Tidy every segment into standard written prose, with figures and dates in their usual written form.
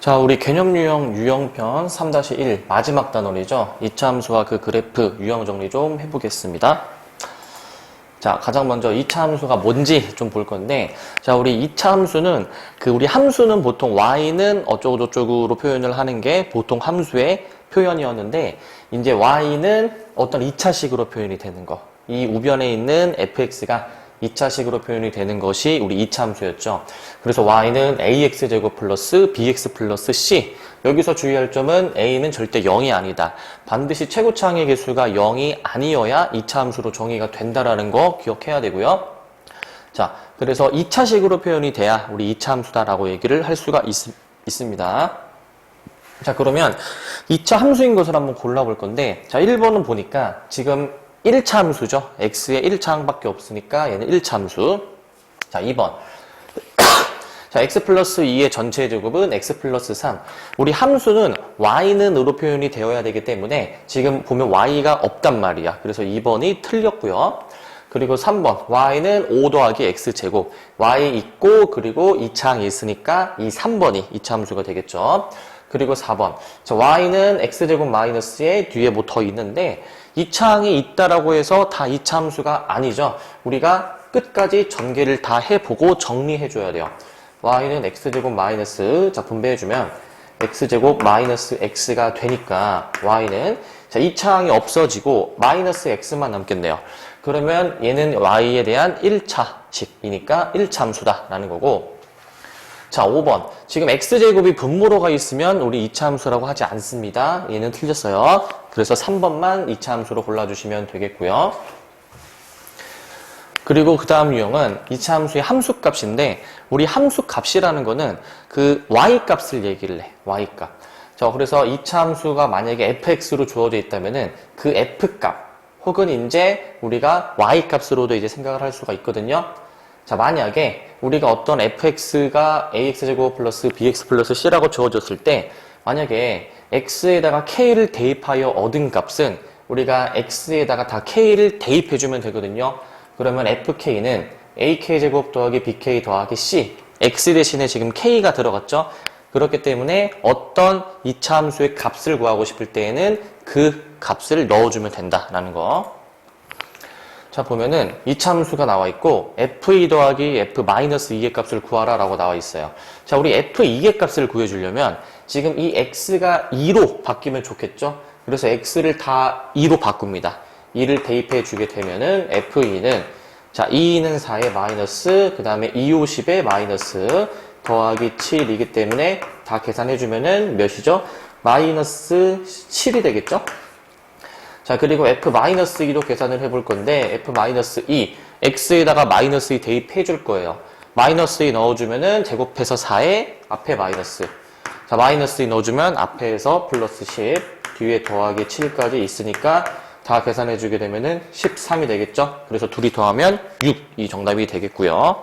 자, 우리 개념 유형 유형편 3-1 마지막 단원이죠. 이차함수와 그 그래프 유형 정리 좀 해보겠습니다. 자, 가장 먼저 이차함수가 뭔지 좀 볼 건데, 자, 우리 이차함수는 우리 함수는 보통 y는 어쩌고저쩌고로 표현을 하는 게 보통 함수의 표현이었는데, 이제 y는 어떤 2차식으로 표현이 되는 거. 이 우변에 있는 fx가 2차식으로 표현이 되는 것이 우리 이차함수였죠. 그래서 y는 ax제곱 플러스 bx 플러스 c. 여기서 주의할 점은 a는 절대 0이 아니다. 반드시 최고차항의 개수가 0이 아니어야 이차함수로 정의가 된다라는 거 기억해야 되고요. 자, 그래서 2차식으로 표현이 돼야 우리 이차함수다라고 얘기를 할 수가 있습니다. 자, 그러면 2차 함수인 것을 한번 골라볼 건데, 자, 1번은 보니까 지금 1차 함수죠. x의 1차 항밖에 없으니까 얘는 1차 함수. 자, 2번. 자, x 플러스 2의 전체 제곱은 x 플러스 3. 우리 함수는 y는으로 표현이 되어야 되기 때문에 지금 보면 y가 없단 말이야. 그래서 2번이 틀렸고요. 그리고 3번. y는 5 더하기 x 제곱. y 있고 그리고 2차항이 있으니까 이 3번이 2차 함수가 되겠죠. 그리고 4번. 자, y는 x제곱 마이너스에 뒤에 뭐 더 있는데 2차항이 있다라고 해서 다 2차 함수가 아니죠. 우리가 끝까지 전개를 다 해보고 정리해줘야 돼요. y는 x제곱 마이너스, 자, 분배해주면 x제곱 마이너스 x가 되니까 y는, 자, 2차항이 없어지고 마이너스 x만 남겠네요. 그러면 얘는 y에 대한 1차식이니까 1차 함수다라는 거고, 자, 5번. 지금 x제곱이 분모로가 있으면 우리 2차 함수라고 하지 않습니다. 얘는 틀렸어요. 그래서 3번만 2차 함수로 골라주시면 되겠고요. 그리고 그 다음 유형은 2차 함수의 함수값인데, 우리 함수값이라는 거는 그 y값을 얘기를 해. y값. 자, 그래서 2차 함수가 만약에 fx로 주어져 있다면은 그 f값 혹은 이제 우리가 y값으로도 이제 생각을 할 수가 있거든요. 자, 만약에 우리가 어떤 fx가 ax제곱 플러스 bx 플러스 c라고 주어졌을 때, 만약에 x에다가 k를 대입하여 얻은 값은 우리가 x에다가 다 k를 대입해주면 되거든요. 그러면 fk는 ak제곱 더하기 bk 더하기 c, x 대신에 지금 k가 들어갔죠. 그렇기 때문에 어떤 2차 함수의 값을 구하고 싶을 때에는 그 값을 넣어주면 된다라는 거. 자, 보면은 2차 함수가 나와 있고 f2 더하기 f-2의 값을 구하라 라고 나와 있어요. 자, 우리 f2의 값을 구해주려면 지금 이 x가 2로 바뀌면 좋겠죠. 그래서 x를 다 2로 바꿉니다. 2를 대입해 주게 되면은 f2는, 자, 2는 4에 마이너스, 그 다음에 2, 50에 마이너스 더하기 7이기 때문에 다 계산해 주면은 몇이죠? 마이너스 7이 되겠죠? 자, 그리고 f-2로 계산을 해볼 건데, f-2, x에다가 마이너스 2 대입해 줄 거예요. 마이너스 2 넣어주면은 제곱해서 4에 앞에 마이너스. 자, 마이너스 2 넣어주면 앞에서 플러스 10, 뒤에 더하기 7까지 있으니까 다 계산해 주게 되면은 13이 되겠죠? 그래서 둘이 더하면 6, 이 정답이 되겠고요.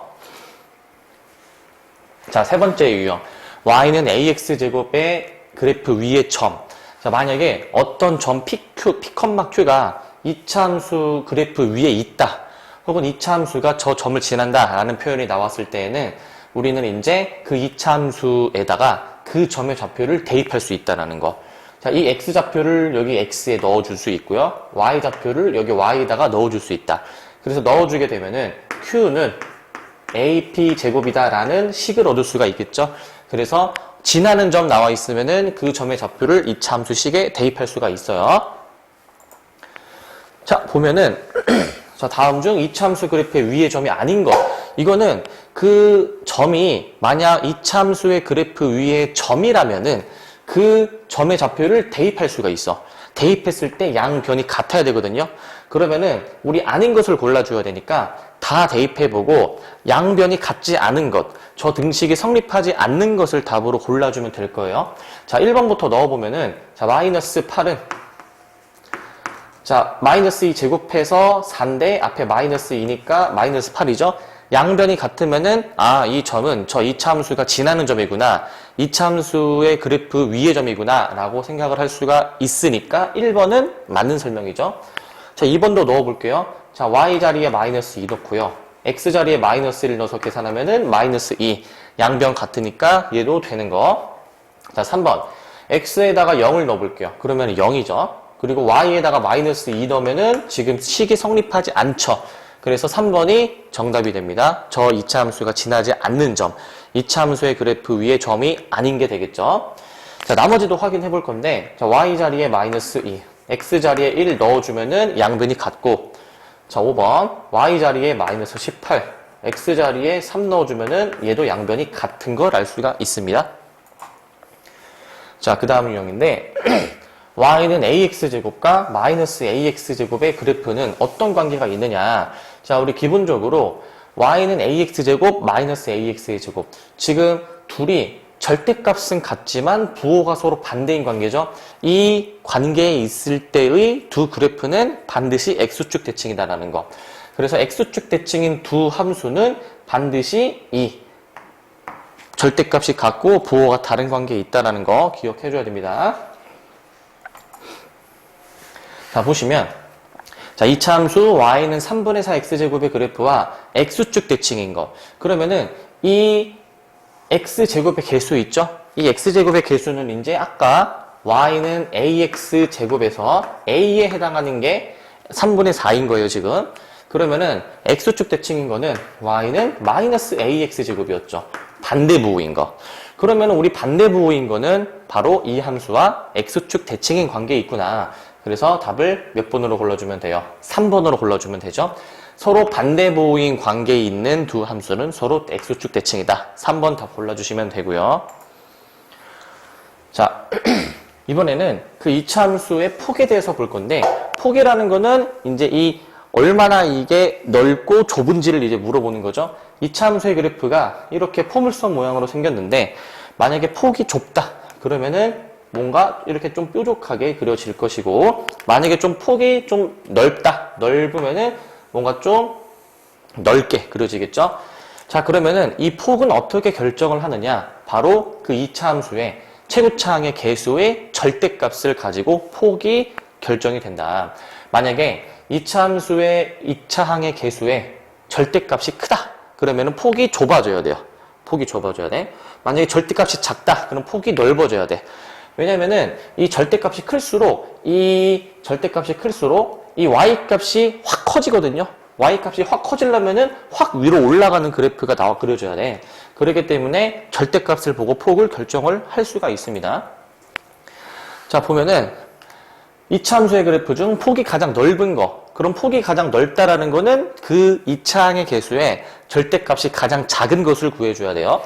자, 세 번째 유형. y는 ax제곱의 그래프 위의 점. 자, 만약에 어떤 점 PQ, P컴마-Q가 2차 함수 그래프 위에 있다. 혹은 2차 함수가 저 점을 지난다. 라는 표현이 나왔을 때에는 우리는 이제 그 2차 함수에다가 그 점의 좌표를 대입할 수 있다는 거. 자, 이 X좌표를 여기 X에 넣어줄 수 있고요. Y좌표를 여기 Y에다가 넣어줄 수 있다. 그래서 넣어주게 되면은 Q는 AP제곱이다. 라는 식을 얻을 수가 있겠죠. 그래서 지나는 점 나와 있으면은 그 점의 좌표를 2차 함수식에 대입할 수가 있어요. 자, 보면은 자, 다음 중 2차 함수 그래프의 위의 점이 아닌 거. 이거는 그 점이 만약 2차 함수의 그래프 위의 점이라면은 그 점의 좌표를 대입할 수가 있어. 대입했을 때 양변이 같아야 되거든요. 그러면은 우리 아닌 것을 골라줘야 되니까 다 대입해보고 양변이 같지 않은 것, 저 등식이 성립하지 않는 것을 답으로 골라주면 될 거예요. 자, 1번부터 넣어보면은, 자, 마이너스 8은, 자, 마이너스 2 제곱해서 4인데 앞에 마이너스 2니까 마이너스 8이죠. 양변이 같으면은, 아, 이 점은 저 2차 함수가 지나는 점이구나. 2차 함수의 그래프 위의 점이구나. 라고 생각을 할 수가 있으니까 1번은 맞는 설명이죠. 자, 2번도 넣어볼게요. 자, y 자리에 마이너스 2 넣고요. x 자리에 마이너스 1 넣어서 계산하면은 마이너스 2. 양변 같으니까 얘도 되는 거. 자, 3번. x에다가 0을 넣어볼게요. 그러면 0이죠. 그리고 y에다가 마이너스 2 넣으면은 지금 식이 성립하지 않죠. 그래서 3번이 정답이 됩니다. 저 2차 함수가 지나지 않는 점. 2차 함수의 그래프 위에 점이 아닌 게 되겠죠. 자, 나머지도 확인해 볼 건데, 자, y 자리에 마이너스 2, x 자리에 1 넣어주면은 양변이 같고, 자, 5번. y 자리에 마이너스 18, x 자리에 3 넣어주면은 얘도 양변이 같은 걸 알 수가 있습니다. 자, 그 다음 유형인데, y는 ax제곱과 마이너스 ax제곱의 그래프는 어떤 관계가 있느냐. 자, 우리 기본적으로 y는 ax제곱 마이너스 ax제곱. 지금 둘이 절대값은 같지만 부호가 서로 반대인 관계죠. 이 관계에 있을 때의 두 그래프는 반드시 x축 대칭이다라는 거. 그래서 x축 대칭인 두 함수는 반드시 이 절대값이 같고 부호가 다른 관계에 있다는 거 기억해 줘야 됩니다. 자, 보시면 자, 2차 함수 y는 3분의 4 x제곱의 그래프와 x축 대칭인 거. 그러면은 이 x제곱의 개수 있죠? 이 x제곱의 개수는 이제 아까 y는 ax제곱에서 a에 해당하는 게 3분의 4인 거예요, 지금. 그러면은 x축 대칭인 거는 y는 마이너스 ax제곱이었죠. 반대 부호인 거. 그러면 우리 반대 부호인 거는 바로 이 함수와 x축 대칭인 관계에 있구나. 그래서 답을 몇 번으로 골라주면 돼요? 3번으로 골라주면 되죠. 서로 반대 부호인 관계에 있는 두 함수는 서로 x축 대칭이다. 3번 답 골라주시면 되고요. 자, 이번에는 그 2차 함수의 폭에 대해서 볼 건데, 폭이라는 거는 이제 이 얼마나 이게 넓고 좁은지를 이제 물어보는 거죠. 2차 함수의 그래프가 이렇게 포물선 모양으로 생겼는데, 만약에 폭이 좁다. 그러면은 뭔가 이렇게 좀 뾰족하게 그려질 것이고, 만약에 좀 폭이 좀 넓다. 넓으면은 뭔가 좀 넓게 그려지겠죠. 자, 그러면은 이 폭은 어떻게 결정을 하느냐? 바로 그 2차 함수의 최고차항의 개수의 절대값을 가지고 폭이 결정이 된다. 만약에 2차 함수의 2차항의 개수의 절대값이 크다. 그러면은 폭이 좁아져야 돼요. 폭이 좁아져야 돼. 만약에 절대값이 작다. 그럼 폭이 넓어져야 돼. 왜냐면은 이 절대값이 클수록 이 y값이 확 커지거든요. y값이 확 커지려면은 확 위로 올라가는 그래프가 그려져야 돼. 그렇기 때문에 절대값을 보고 폭을 결정을 할 수가 있습니다. 자, 보면은 2차 함수의 그래프 중 폭이 가장 넓은 거. 그럼 폭이 가장 넓다라는 거는 그 2차항의 개수의 절대값이 가장 작은 것을 구해줘야 돼요.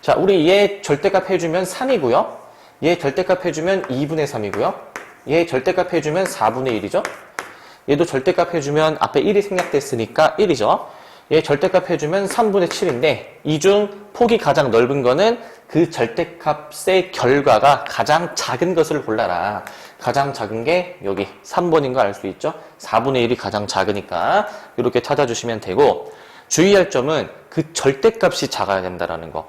자, 우리 얘 절대값 해주면 3이고요. 얘 절대값 해주면 2분의 3이고요. 얘 절대값 해주면 4분의 1이죠. 얘도 절대값 해주면 앞에 1이 생략됐으니까 1이죠. 얘 절대값 해주면 3분의 7인데 이 중 폭이 가장 넓은 거는 그 절대값의 결과가 가장 작은 것을 골라라. 가장 작은 게 여기 3번인 거 알 수 있죠? 4분의 1이 가장 작으니까 이렇게 찾아주시면 되고, 주의할 점은 그 절대값이 작아야 된다는 거.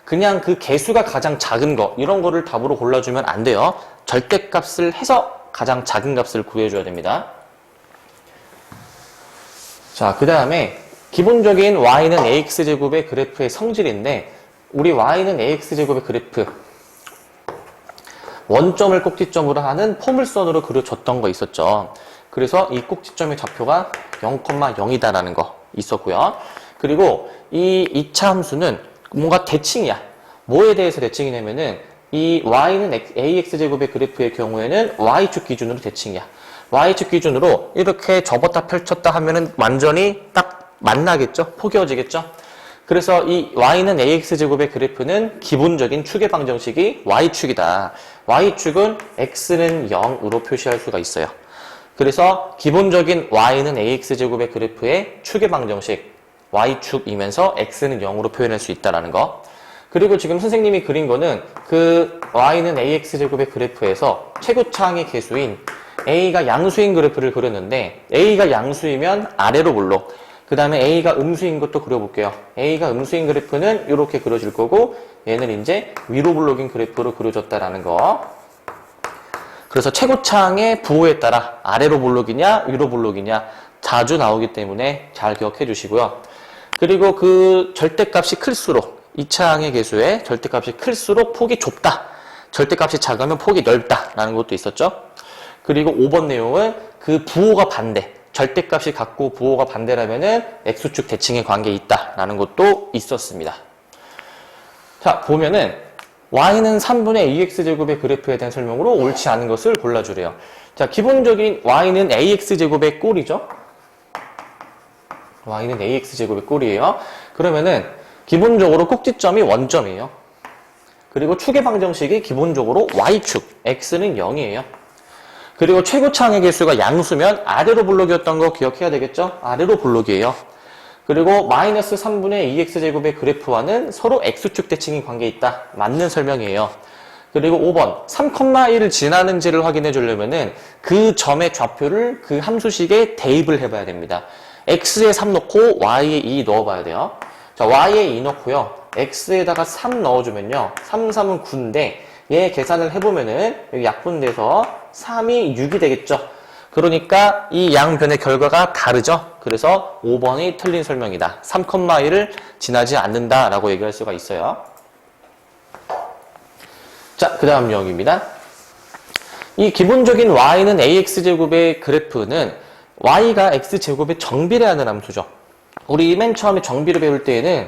그냥 그 개수가 가장 작은 거 이런 거를 답으로 골라주면 안 돼요. 절대값을 해서 가장 작은 값을 구해줘야 됩니다. 자, 그 다음에 기본적인 y는 ax제곱의 그래프의 성질인데, 우리 y는 ax제곱의 그래프 원점을 꼭지점으로 하는 포물선으로 그려줬던 거 있었죠. 그래서 이 꼭지점의 좌표가 0,0이다라는 거 있었고요. 그리고 이 2차 함수는 뭔가 대칭이야. 뭐에 대해서 대칭이냐면은 이 y는 ax제곱의 그래프의 경우에는 y축 기준으로 대칭이야. y축 기준으로 이렇게 접었다 펼쳤다 하면은 완전히 딱 만나겠죠? 포개어지겠죠? 그래서 이 y는 ax제곱의 그래프는 기본적인 추계 방정식이 y축이다. y축은 x는 0으로 표시할 수가 있어요. 그래서 기본적인 y는 ax제곱의 그래프의 추계 방정식 y축이면서 x는 0으로 표현할 수 있다는 거. 그리고 지금 선생님이 그린 거는 그 y는 ax제곱의 그래프에서 최고차항의 개수인 a가 양수인 그래프를 그렸는데, a가 양수이면 아래로 볼록, 그 다음에 a가 음수인 것도 그려볼게요. a가 음수인 그래프는 이렇게 그려질 거고, 얘는 이제 위로 볼록인 그래프로 그려졌다라는 거. 그래서 최고차항의 부호에 따라 아래로 볼록이냐 위로 볼록이냐 자주 나오기 때문에 잘 기억해 주시고요. 그리고 그 절대값이 클수록, 2차항의 개수의 절대값이 클수록 폭이 좁다. 절대값이 작으면 폭이 넓다라는 것도 있었죠. 그리고 5번 내용은 그 부호가 반대, 절대값이 같고 부호가 반대라면은 x축 대칭의 관계에 있다라는 것도 있었습니다. 자, 보면은 y는 3분의 2x제곱의 그래프에 대한 설명으로 옳지 않은 것을 골라주래요. 자, 기본적인 y는 ax제곱의 꼴이죠. y는 ax제곱의 꼴이에요. 그러면은 기본적으로 꼭지점이 원점이에요. 그리고 축의 방정식이 기본적으로 y축, x는 0이에요. 그리고 최고차항의 개수가 양수면 아래로 블록이었던 거 기억해야 되겠죠? 아래로 블록이에요. 그리고 마이너스 3분의 2x제곱의 그래프와는 서로 x축 대칭이 관계에 있다. 맞는 설명이에요. 그리고 5번 3,1을 지나는지를 확인해 주려면은 그 점의 좌표를 그 함수식에 대입을 해봐야 됩니다. x에 3 넣고 y에 2 넣어봐야 돼요. 자, y에 2 넣고요. x에다가 3 넣어주면요. 3, 3은 9인데 얘 계산을 해보면은 여기 약분돼서 3이 6이 되겠죠. 그러니까 이 양변의 결과가 다르죠. 그래서 5번이 틀린 설명이다. 3,1을 지나지 않는다라고 얘기할 수가 있어요. 자, 그 다음 유형입니다. 이 기본적인 y는 ax제곱의 그래프는 y가 x제곱에 정비례하는 함수죠. 우리 맨 처음에 정비를 배울 때에는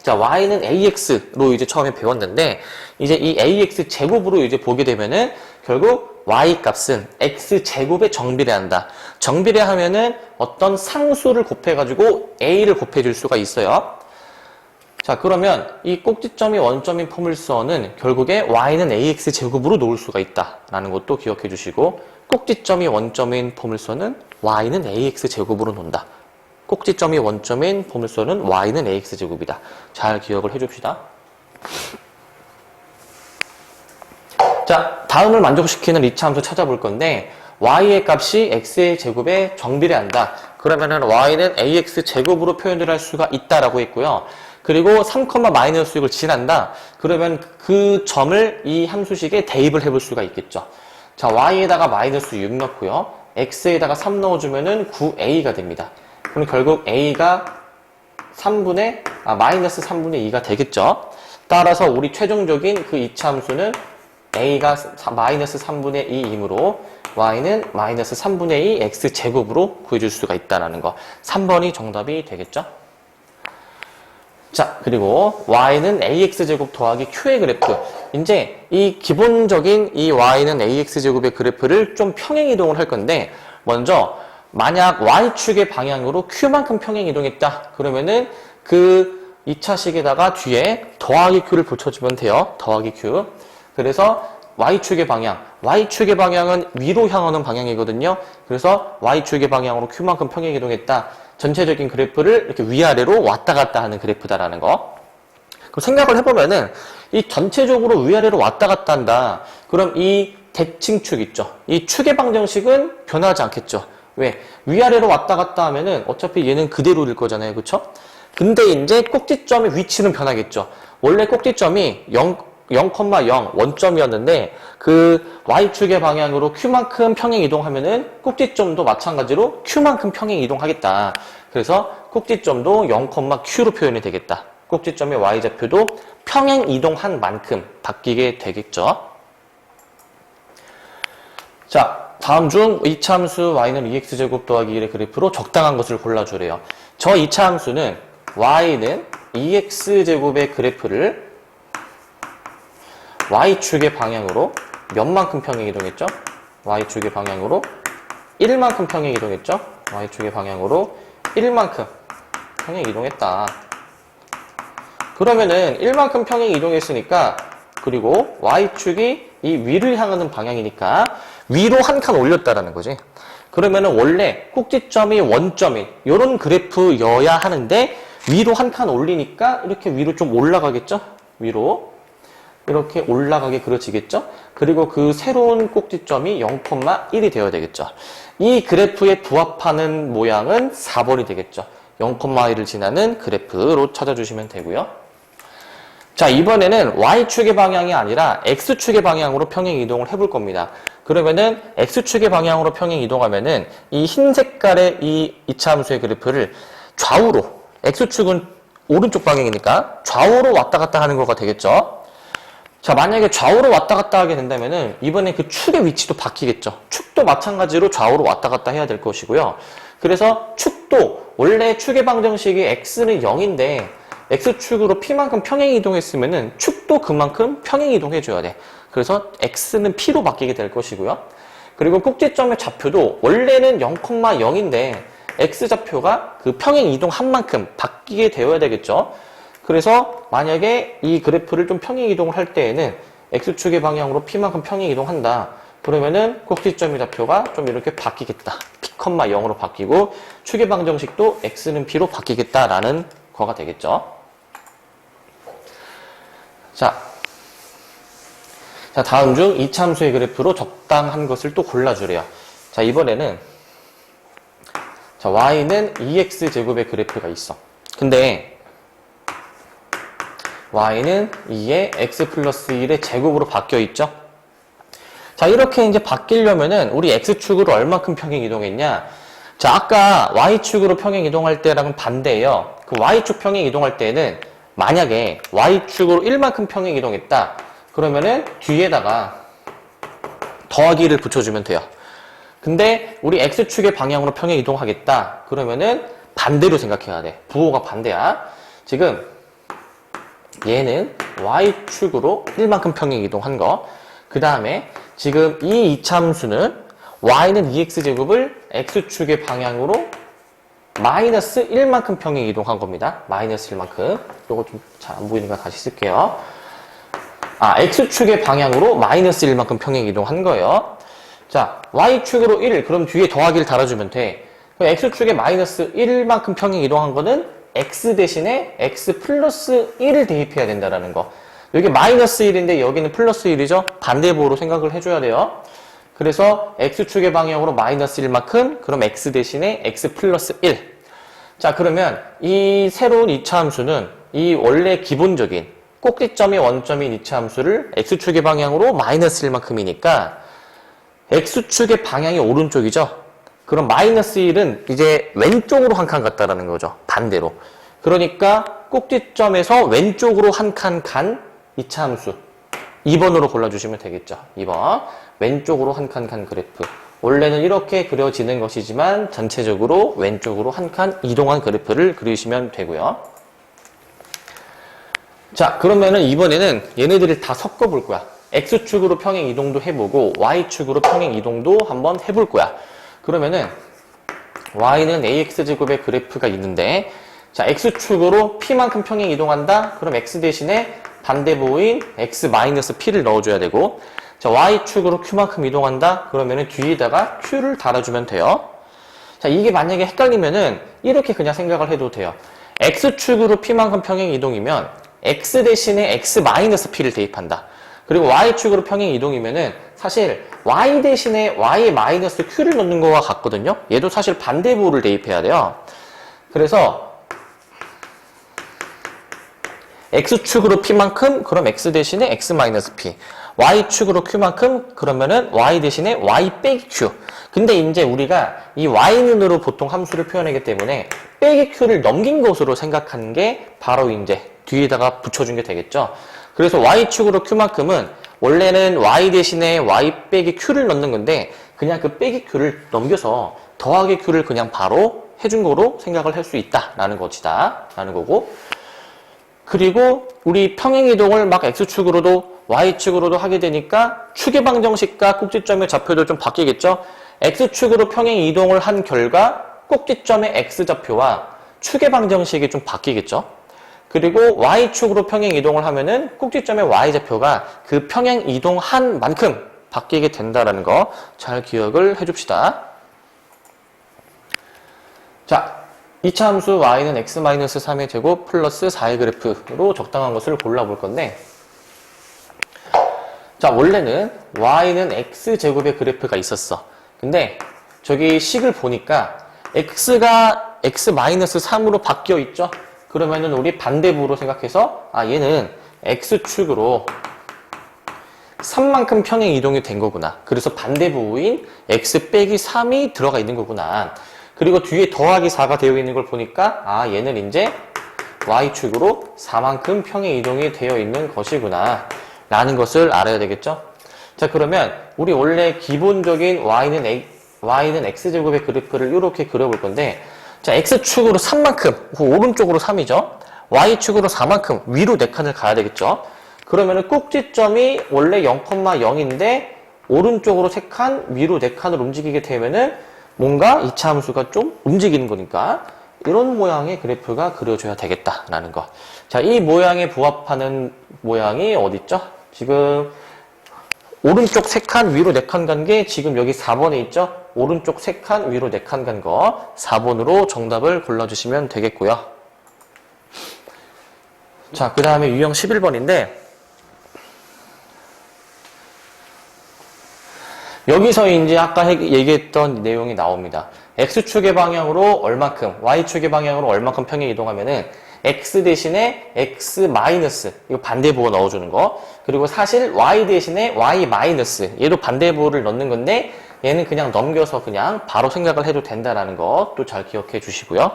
자, y는 ax로 이제 처음에 배웠는데 이제 이 ax 제곱으로 이제 보게 되면은 결국 y 값은 x 제곱에 정비례한다. 정비례하면은 어떤 상수를 곱해가지고 a를 곱해줄 수가 있어요. 자, 그러면 이 꼭지점이 원점인 포물선은 결국에 y는 ax 제곱으로 놓을 수가 있다라는 것도 기억해 주시고 꼭지점이 원점인 포물선은 y는 ax 제곱으로 놓는다. 꼭지점이 원점인 포물선은 y는 ax제곱이다. 잘 기억을 해줍시다. 자, 다음을 만족시키는 이차 함수 찾아볼 건데 y의 값이 x의 제곱에 정비례한다. 그러면은 y는 ax제곱으로 표현을 할 수가 있다라고 했고요. 그리고 3, 마이너스 6을 지난다. 그러면 그 점을 이 함수식에 대입을 해볼 수가 있겠죠. 자, y에다가 마이너스 6 넣고요. x에다가 3 넣어주면은 9a가 됩니다. 그럼 결국 a가 마이너스 3분의 2가 되겠죠. 따라서 우리 최종적인 그 이차 함수는 a가 마이너스 3분의 2이므로 y는 마이너스 3분의 2 x제곱으로 구해줄 수가 있다는 거. 3번이 정답이 되겠죠. 자, 그리고 y는 ax제곱 더하기 q의 그래프. 이제 이 기본적인 이 y는 ax제곱의 그래프를 좀 평행이동을 할 건데 먼저 만약 y축의 방향으로 q만큼 평행이동했다. 그러면은 그 2차식에다가 뒤에 더하기 q를 붙여주면 돼요. 더하기 q. 그래서 y축의 방향은 위로 향하는 방향이거든요. 그래서 y축의 방향으로 q만큼 평행이동했다. 전체적인 그래프를 이렇게 위아래로 왔다 갔다 하는 그래프다라는 거. 그럼 생각을 해보면은 이 전체적으로 위아래로 왔다 갔다 한다. 그럼 이 대칭축 있죠. 이 축의 방정식은 변하지 않겠죠. 왜? 위아래로 왔다 갔다 하면은 어차피 얘는 그대로일 거잖아요. 그쵸? 근데 이제 꼭지점의 위치는 변하겠죠. 원래 꼭지점이 0,0 원점이었는데 그 y축의 방향으로 q만큼 평행 이동하면은 꼭지점도 마찬가지로 q만큼 평행 이동하겠다. 그래서 꼭지점도 0,q로 표현이 되겠다. 꼭지점의 y좌표도 평행 이동한 만큼 바뀌게 되겠죠. 자, 다음 중 이차 함수 y는 2x제곱 더하기 1의 그래프로 적당한 것을 골라주래요. 저 이차 함수는 y는 2x제곱의 그래프를 y축의 방향으로 몇만큼 평행 이동했죠? y축의 방향으로 1만큼 평행 이동했죠? y축의 방향으로 1만큼 평행 이동했다. 그러면은 1만큼 평행 이동했으니까 그리고 y축이 이 위를 향하는 방향이니까 위로 한 칸 올렸다라는 거지. 그러면은 원래 꼭지점이 원점인 이런 그래프여야 하는데 위로 한 칸 올리니까 이렇게 위로 좀 올라가겠죠? 위로 이렇게 올라가게 그려지겠죠? 그리고 그 새로운 꼭지점이 0,1이 되어야 되겠죠. 이 그래프에 부합하는 모양은 4번이 되겠죠. 0,1을 지나는 그래프로 찾아주시면 되고요. 자, 이번에는 y축의 방향이 아니라 x축의 방향으로 평행 이동을 해볼 겁니다. 그러면은 x축의 방향으로 평행 이동하면은 이 흰 색깔의 이 이차함수의 그래프를 좌우로, x축은 오른쪽 방향이니까 좌우로 왔다 갔다 하는 거가 되겠죠. 자, 만약에 좌우로 왔다 갔다 하게 된다면은 이번에 그 축의 위치도 바뀌겠죠. 축도 마찬가지로 좌우로 왔다 갔다 해야 될 것이고요. 그래서 축도 원래 축의 방정식이 x는 0인데 x축으로 p만큼 평행 이동했으면은 축도 그만큼 평행 이동해줘야 돼. 그래서 x는 p로 바뀌게 될 것이고요. 그리고 꼭지점의 좌표도 원래는 0,0인데 x좌표가 그 평행 이동한 만큼 바뀌게 되어야 되겠죠. 그래서 만약에 이 그래프를 좀 평행 이동을 할 때에는 x축의 방향으로 p만큼 평행 이동한다. 그러면은 꼭지점의 좌표가 좀 이렇게 바뀌겠다. p,0으로 바뀌고 축의 방정식도 x는 p로 바뀌겠다라는 거가 되겠죠. 자, 다음 중 이차함수의 그래프로 적당한 것을 또 골라주래요. 자, 이번에는 자, y는 2x제곱의 그래프가 있어. 근데 y는 2의 x 플러스 1의 제곱으로 바뀌어 있죠. 자, 이렇게 이제 바뀌려면은 우리 x축으로 얼마큼 평행 이동했냐? 자, 아까 y축으로 평행 이동할 때랑은 반대예요. 그 y축 평행 이동할 때는 만약에 y축으로 1만큼 평행 이동했다. 그러면은 뒤에다가 더하기를 붙여주면 돼요. 근데 우리 x축의 방향으로 평행 이동하겠다. 그러면은 반대로 생각해야 돼. 부호가 반대야. 지금 얘는 y축으로 1만큼 평행 이동한 거. 그 다음에 지금 이 이차함수는 y는 2x제곱을 x축의 방향으로 마이너스 1만큼 평행 이동한 겁니다. 마이너스 1만큼. 요거 좀 잘 안 보이니까 다시 쓸게요. x축의 방향으로 마이너스 1만큼 평행 이동한 거예요. 자, y축으로 1, 그럼 뒤에 더하기를 달아주면 돼. 그럼 x축에 마이너스 1만큼 평행 이동한 거는 x 대신에 x 플러스 1을 대입해야 된다라는 거. 여기 마이너스 1인데 여기는 플러스 1이죠? 반대부호로 생각을 해줘야 돼요. 그래서 x축의 방향으로 마이너스 1만큼, 그럼 x 대신에 x 플러스 1. 자, 그러면 이 새로운 이차함수는 이 원래 기본적인 꼭지점이 원점인 이차함수를 x축의 방향으로 마이너스 1만큼이니까 x축의 방향이 오른쪽이죠? 그럼 마이너스 1은 이제 왼쪽으로 한 칸 갔다라는 거죠. 반대로. 그러니까 꼭지점에서 왼쪽으로 한 칸 간 이차함수 2번으로 골라주시면 되겠죠. 2번. 왼쪽으로 한 칸 간 그래프. 원래는 이렇게 그려지는 것이지만 전체적으로 왼쪽으로 한 칸 이동한 그래프를 그리시면 되고요. 자, 그러면은 이번에는 얘네들을 다 섞어볼 거야. x축으로 평행 이동도 해보고 y축으로 평행 이동도 한번 해볼 거야. 그러면은 y는 ax제곱의 그래프가 있는데, 자, x축으로 p만큼 평행 이동한다? 그럼 x 대신에 반대부호인 x-p를 넣어줘야 되고, 자, y축으로 q만큼 이동한다? 그러면은 뒤에다가 q를 달아주면 돼요. 자, 이게 만약에 헷갈리면은 이렇게 그냥 생각을 해도 돼요. x축으로 p만큼 평행 이동이면 x 대신에 x-p를 대입한다. 그리고 y축으로 평행 이동이면은 사실 y 대신에 y-q를 넣는 거와 같거든요. 얘도 사실 반대부호를 대입해야 돼요. 그래서 x축으로 p만큼, 그럼 x 대신에 x-p. y축으로 q만큼, 그러면은 y 대신에 y 빼기 q. 근데 이제 우리가 이 y는으로 보통 함수를 표현하기 때문에 빼기 q를 넘긴 것으로 생각하는 게 바로 이제 뒤에다가 붙여준 게 되겠죠. 그래서 y축으로 q만큼은 원래는 y 대신에 y 빼기 q를 넣는 건데 그냥 그 빼기 q를 넘겨서 더하기 q를 그냥 바로 해준 거로 생각을 할 수 있다라는 것이다 라는 거고, 그리고 우리 평행이동을 막 x축으로도 y축으로도 하게 되니까 축의 방정식과 꼭지점의 좌표도 좀 바뀌겠죠. x축으로 평행이동을 한 결과 꼭지점의 x좌표와 축의 방정식이 좀 바뀌겠죠. 그리고 y축으로 평행 이동을 하면은 꼭지점의 y좌표가 그 평행 이동한 만큼 바뀌게 된다라는 거 잘 기억을 해줍시다. 자, 이차함수 y는 x-3의 제곱 플러스 4의 그래프로 적당한 것을 골라볼 건데, 자, 원래는 y는 x제곱의 그래프가 있었어. 근데 저기 식을 보니까 x가 x-3으로 바뀌어 있죠. 그러면은 우리 반대부호로 생각해서 얘는 x축으로 3만큼 평행 이동이 된 거구나. 그래서 반대부호인 x 빼기 3이 들어가 있는 거구나. 그리고 뒤에 더하기 4가 되어 있는 걸 보니까 얘는 이제 y축으로 4만큼 평행 이동이 되어 있는 것이구나. 라는 것을 알아야 되겠죠? 자, 그러면 우리 원래 기본적인 y는 x제곱의 그래프를 이렇게 그려볼 건데, 자, x축으로 3만큼, 오른쪽으로 3이죠? y축으로 4만큼 위로 4칸을 가야 되겠죠? 그러면은 꼭지점이 원래 0,0인데 오른쪽으로 3칸, 위로 4칸을 움직이게 되면은 뭔가 이차 함수가 좀 움직이는 거니까 이런 모양의 그래프가 그려줘야 되겠다라는 거. 자, 이 모양에 부합하는 모양이 어디 있죠? 지금 오른쪽 3칸, 위로 4칸 간 게 지금 여기 4번에 있죠? 오른쪽 3칸, 위로 4칸 간 거 4번으로 정답을 골라주시면 되겠고요. 자, 그 다음에 유형 11번인데 여기서 이제 아까 얘기했던 내용이 나옵니다. X축의 방향으로 얼만큼, Y축의 방향으로 얼만큼 평행 이동하면은 X 대신에 X 마이너스, 이거 반대부호 넣어주는 거. 그리고 사실 Y 대신에 Y 마이너스, 얘도 반대부호를 넣는 건데 얘는 그냥 넘겨서 그냥 바로 생각을 해도 된다라는 거 또 잘 기억해 주시고요.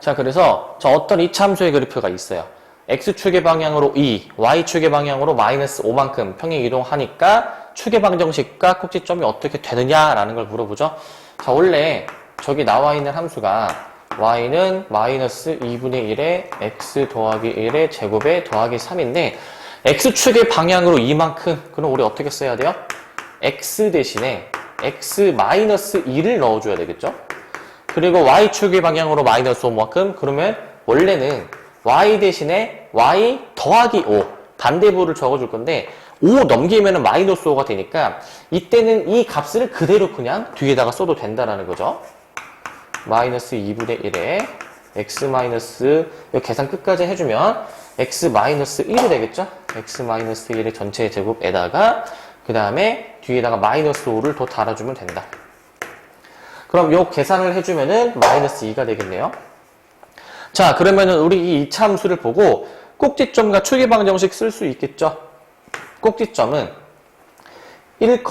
자, 그래서 저 어떤 이차함수의 그래프가 있어요. X축의 방향으로 2, Y축의 방향으로 마이너스 5만큼 평행 이동하니까 축의 방정식과 꼭지점이 어떻게 되느냐라는 걸 물어보죠. 자, 원래 저기 나와 있는 함수가 y는 마이너스 2분의 1에 x 더하기 1의 제곱에 더하기 3인데 x축의 방향으로 2만큼 그럼 우리 어떻게 써야 돼요? x 대신에 x 마이너스 2를 넣어줘야 되겠죠? 그리고 y축의 방향으로 마이너스 5만큼 그러면 원래는 y 대신에 y 더하기 5 반대부호를 적어줄 건데 5 넘기면 마이너스 5가 되니까 이때는 이 값을 그대로 그냥 뒤에다가 써도 된다라는 거죠. 마이너스 2분의 1에 x 마이너스 이 계산 끝까지 해주면 x 마이너스 1이 되겠죠? x 마이너스 1의 전체 제곱에다가 그 다음에 뒤에다가 마이너스 5를 더 달아주면 된다. 그럼 요 계산을 해주면은 마이너스 2가 되겠네요. 자, 그러면은 우리 이 2차 함수를 보고 꼭지점과 축의 방정식 쓸 수 있겠죠? 꼭지점은 1,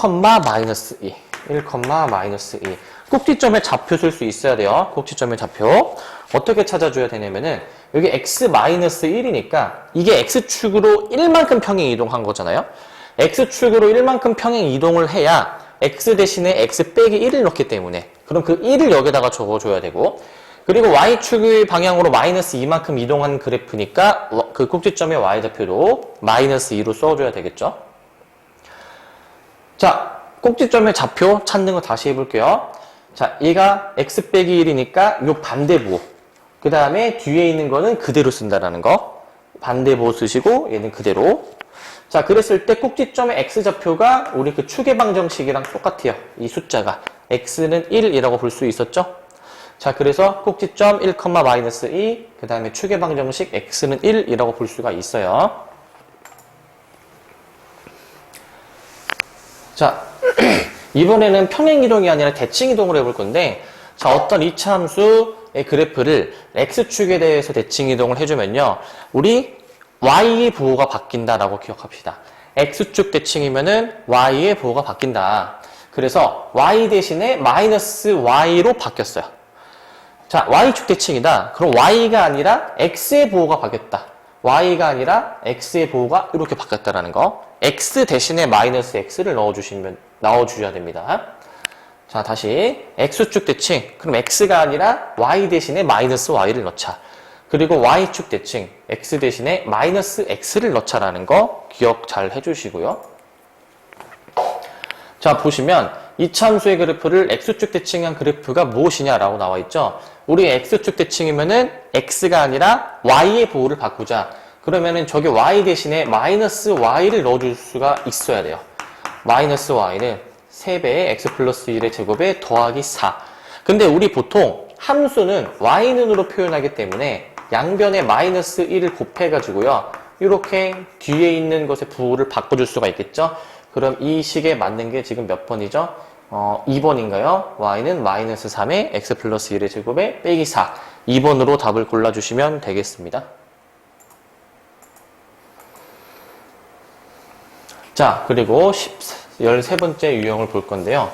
마이너스 2. 1, 마이너스 2. 꼭지점의 좌표 쓸 수 있어야 돼요. 꼭지점의 좌표. 어떻게 찾아줘야 되냐면은, 여기 x 마이너스 1이니까, 이게 x축으로 1만큼 평행 이동한 거잖아요? x축으로 1만큼 평행 이동을 해야, x 대신에 x 빼기 1을 넣기 때문에, 그럼 그 1을 여기다가 적어줘야 되고, 그리고 y축의 방향으로 마이너스 2만큼 이동한 그래프니까, 그 꼭지점의 y좌표도 마이너스 2로 써줘야 되겠죠? 자, 꼭지점의 좌표 찾는 거 다시 해볼게요. 자, 얘가 x 빼기 1이니까 요 반대부호. 그 다음에 뒤에 있는 거는 그대로 쓴다라는 거. 반대부호 쓰시고 얘는 그대로. 자, 그랬을 때 꼭지점의 x좌표가 우리 그 축의 방정식이랑 똑같아요. 이 숫자가. x는 1이라고 볼 수 있었죠? 자, 그래서 꼭지점 1, 마이너스 2, 그 다음에 축의 방정식 x는 1이라고 볼 수가 있어요. 자, 이번에는 평행이동이 아니라 대칭이동을 해볼 건데, 자, 어떤 이차 함수의 그래프를 x축에 대해서 대칭이동을 해주면요, 우리 y의 부호가 바뀐다라고 기억합시다. x축 대칭이면은 y의 부호가 바뀐다. 그래서 y 대신에 마이너스 y로 바뀌었어요. 자, y축 대칭이다. 그럼 y가 아니라 x의 부호가 바뀌었다. y가 아니라 x의 부호가 이렇게 바뀌었다라는 거. x 대신에 마이너스 x를 넣어주셔야 됩니다. 자, 다시 x축 대칭. 그럼 x가 아니라 y 대신에 마이너스 y를 넣자. 그리고 y축 대칭. x 대신에 마이너스 x를 넣자라는 거 기억 잘 해주시고요. 자, 보시면 이차 함수의 그래프를 x축 대칭한 그래프가 무엇이냐라고 나와 있죠. 우리 x축 대칭이면은 x가 아니라 y의 부호를 바꾸자. 그러면은 저기 y 대신에 마이너스 y를 넣어줄 수가 있어야 돼요. 마이너스 y는 3배의 x 플러스 1의 제곱에 더하기 4. 근데 우리 보통 함수는 y는으로 표현하기 때문에 양변에 마이너스 1을 곱해가지고요. 이렇게 뒤에 있는 것의 부호를 바꿔줄 수가 있겠죠. 그럼 이 식에 맞는 게 지금 몇 번이죠? 2번인가요? y는 마이너스 3의 x 플러스 1의 제곱에 빼기 4. 2번으로 답을 골라주시면 되겠습니다. 자, 그리고 13번째 유형을 볼 건데요.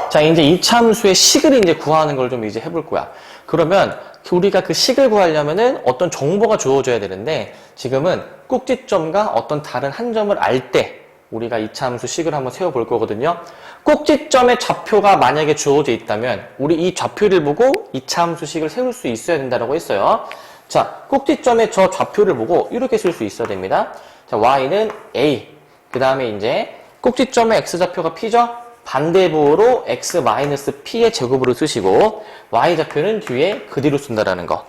자, 이제 이차 함수의 식을 이제 구하는 걸 좀 이제 해볼 거야. 그러면 우리가 그 식을 구하려면은 어떤 정보가 주어져야 되는데 지금은 꼭지점과 어떤 다른 한 점을 알 때 우리가 이차함수 식을 한번 세워볼 거거든요. 꼭지점의 좌표가 만약에 주어져 있다면 우리 이 좌표를 보고 이차함수 식을 세울 수 있어야 된다고 했어요. 자, 꼭지점의 저 좌표를 보고 이렇게 쓸 수 있어야 됩니다. 자, y는 a. 그 다음에 이제 꼭지점의 x좌표가 p죠? 반대부호로 x-p의 제곱으로 쓰시고 y좌표는 뒤에 그대로 쓴다라는 거.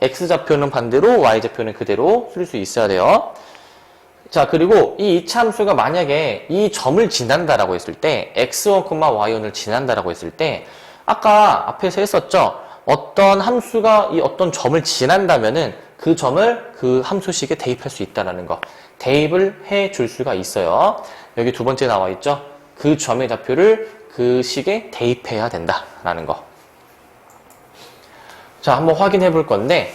x좌표는 반대로 y좌표는 그대로 쓸 수 있어야 돼요. 자, 그리고 이 이차함수가 만약에 이 점을 지난다라고 했을 때 x1, y1을 지난다라고 했을 때 아까 앞에서 했었죠? 어떤 함수가 이 어떤 점을 지난다면은 그 점을 그 함수식에 대입할 수 있다라는 거. 대입을 해 줄 수가 있어요. 여기 두 번째 나와 있죠? 그 점의 좌표를 그 식에 대입해야 된다라는 거. 자, 한번 확인해 볼 건데,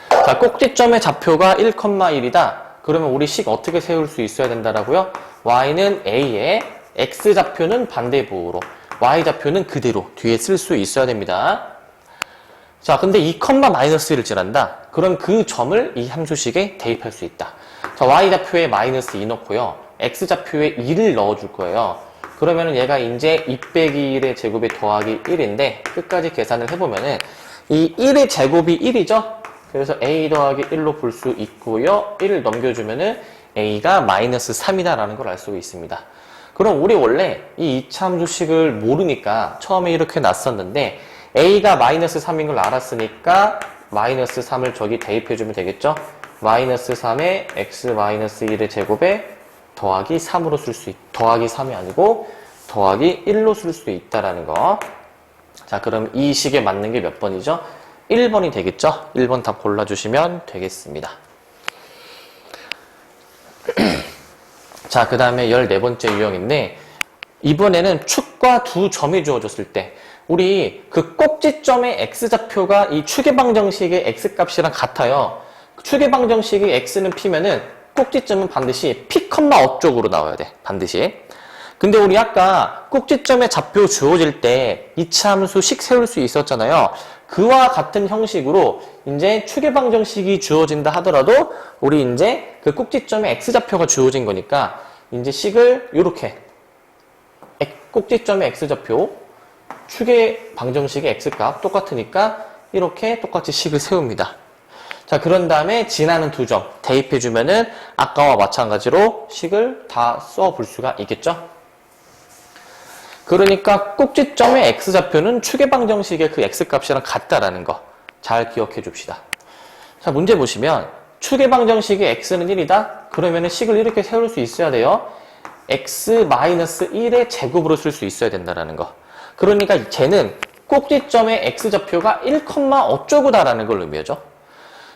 자, 꼭지점의 좌표가 1,1이다. 그러면 우리 식 어떻게 세울 수 있어야 된다라고요? y는 a에 x좌표는 반대부호로, y좌표는 그대로 뒤에 쓸 수 있어야 됩니다. 자, 근데 2,-1을 지난다. 그럼 그 점을 이 함수식에 대입할 수 있다. 자, y좌표에 -2 넣고요. x좌표에 2를 넣어줄 거예요. 그러면은 얘가 이제 2 빼기 1의 제곱에 더하기 1인데 끝까지 계산을 해보면은 이 1의 제곱이 1이죠? 그래서 a 더하기 1로 볼 수 있고요. 1을 넘겨주면은 a가 -3이다라는 걸 알 수 있습니다. 그럼 우리 원래 이 이차함수식을 모르니까 처음에 이렇게 놨었는데 a가 -3인 걸 알았으니까 -3을 저기 대입해주면 되겠죠? -3에 x-1의 제곱에 더하기 3으로 쓸 수 더하기 3이 아니고 더하기 1로 쓸 수 있다라는 거. 자, 그럼 이 식에 맞는 게 몇 번이죠? 1번이 되겠죠? 1번 답 골라주시면 되겠습니다. 자, 그 다음에 14번째 유형인데 이번에는 축과 두 점이 주어졌을 때 우리 그 꼭지점의 x좌표가 이 추계방정식의 x값이랑 같아요. 추계방정식의 x는 p면은 꼭지점은 반드시 p, 어쪽으로 나와야 돼. 반드시. 근데 우리 아까 꼭지점의 좌표 주어질 때 이차함수 식 세울 수 있었잖아요. 그와 같은 형식으로 이제 추계방정식이 주어진다 하더라도 우리 이제 그 꼭지점의 x좌표가 주어진 거니까 이제 식을 이렇게 꼭지점의 x좌표 추계방정식의 x값 똑같으니까 이렇게 똑같이 식을 세웁니다. 자, 그런 다음에 지나는 두 점 대입해주면은 아까와 마찬가지로 식을 다 써볼 수가 있겠죠? 그러니까 꼭지점의 x좌표는 추계방정식의 그 x값이랑 같다라는 거 잘 기억해 줍시다. 자, 문제 보시면 추계방정식의 x는 1이다? 그러면은 식을 이렇게 세울 수 있어야 돼요. x-1의 제곱으로 쓸 수 있어야 된다라는 거. 그러니까 쟤는 꼭지점의 x좌표가 1, 어쩌고다라는 걸 의미하죠.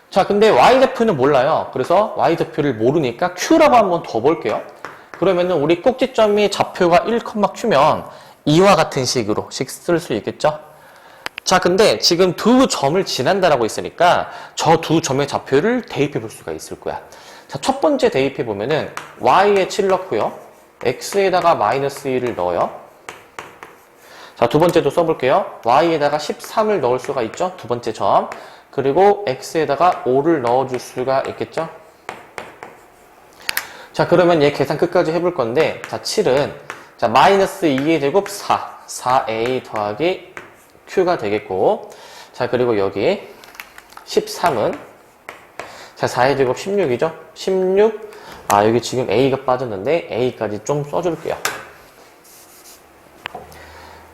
자, 근데 y좌표는 몰라요. 그래서 y좌표를 모르니까 q라고 한번 더 볼게요. 그러면은 우리 꼭지점이 좌표가 1,q면 이와 같은 식으로 쓸 수 있겠죠? 자, 근데 지금 두 점을 지난다라고 했으니까 저 두 점의 좌표를 대입해 볼 수가 있을 거야. 자, 첫 번째 대입해 보면은 y에 7 넣고요. x에다가 -1을 넣어요. 자, 두 번째도 써볼게요. y에다가 13을 넣을 수가 있죠? 두 번째 점. 그리고 x에다가 5를 넣어줄 수가 있겠죠? 자, 그러면 얘 계산 끝까지 해볼 건데, 자, 7은, 자, -2의 제곱 4a 더하기 q가 되겠고, 자, 그리고 여기 13은, 자, 4의 제곱 16이죠? 16, 여기 지금 a가 빠졌는데, a까지 좀 써줄게요.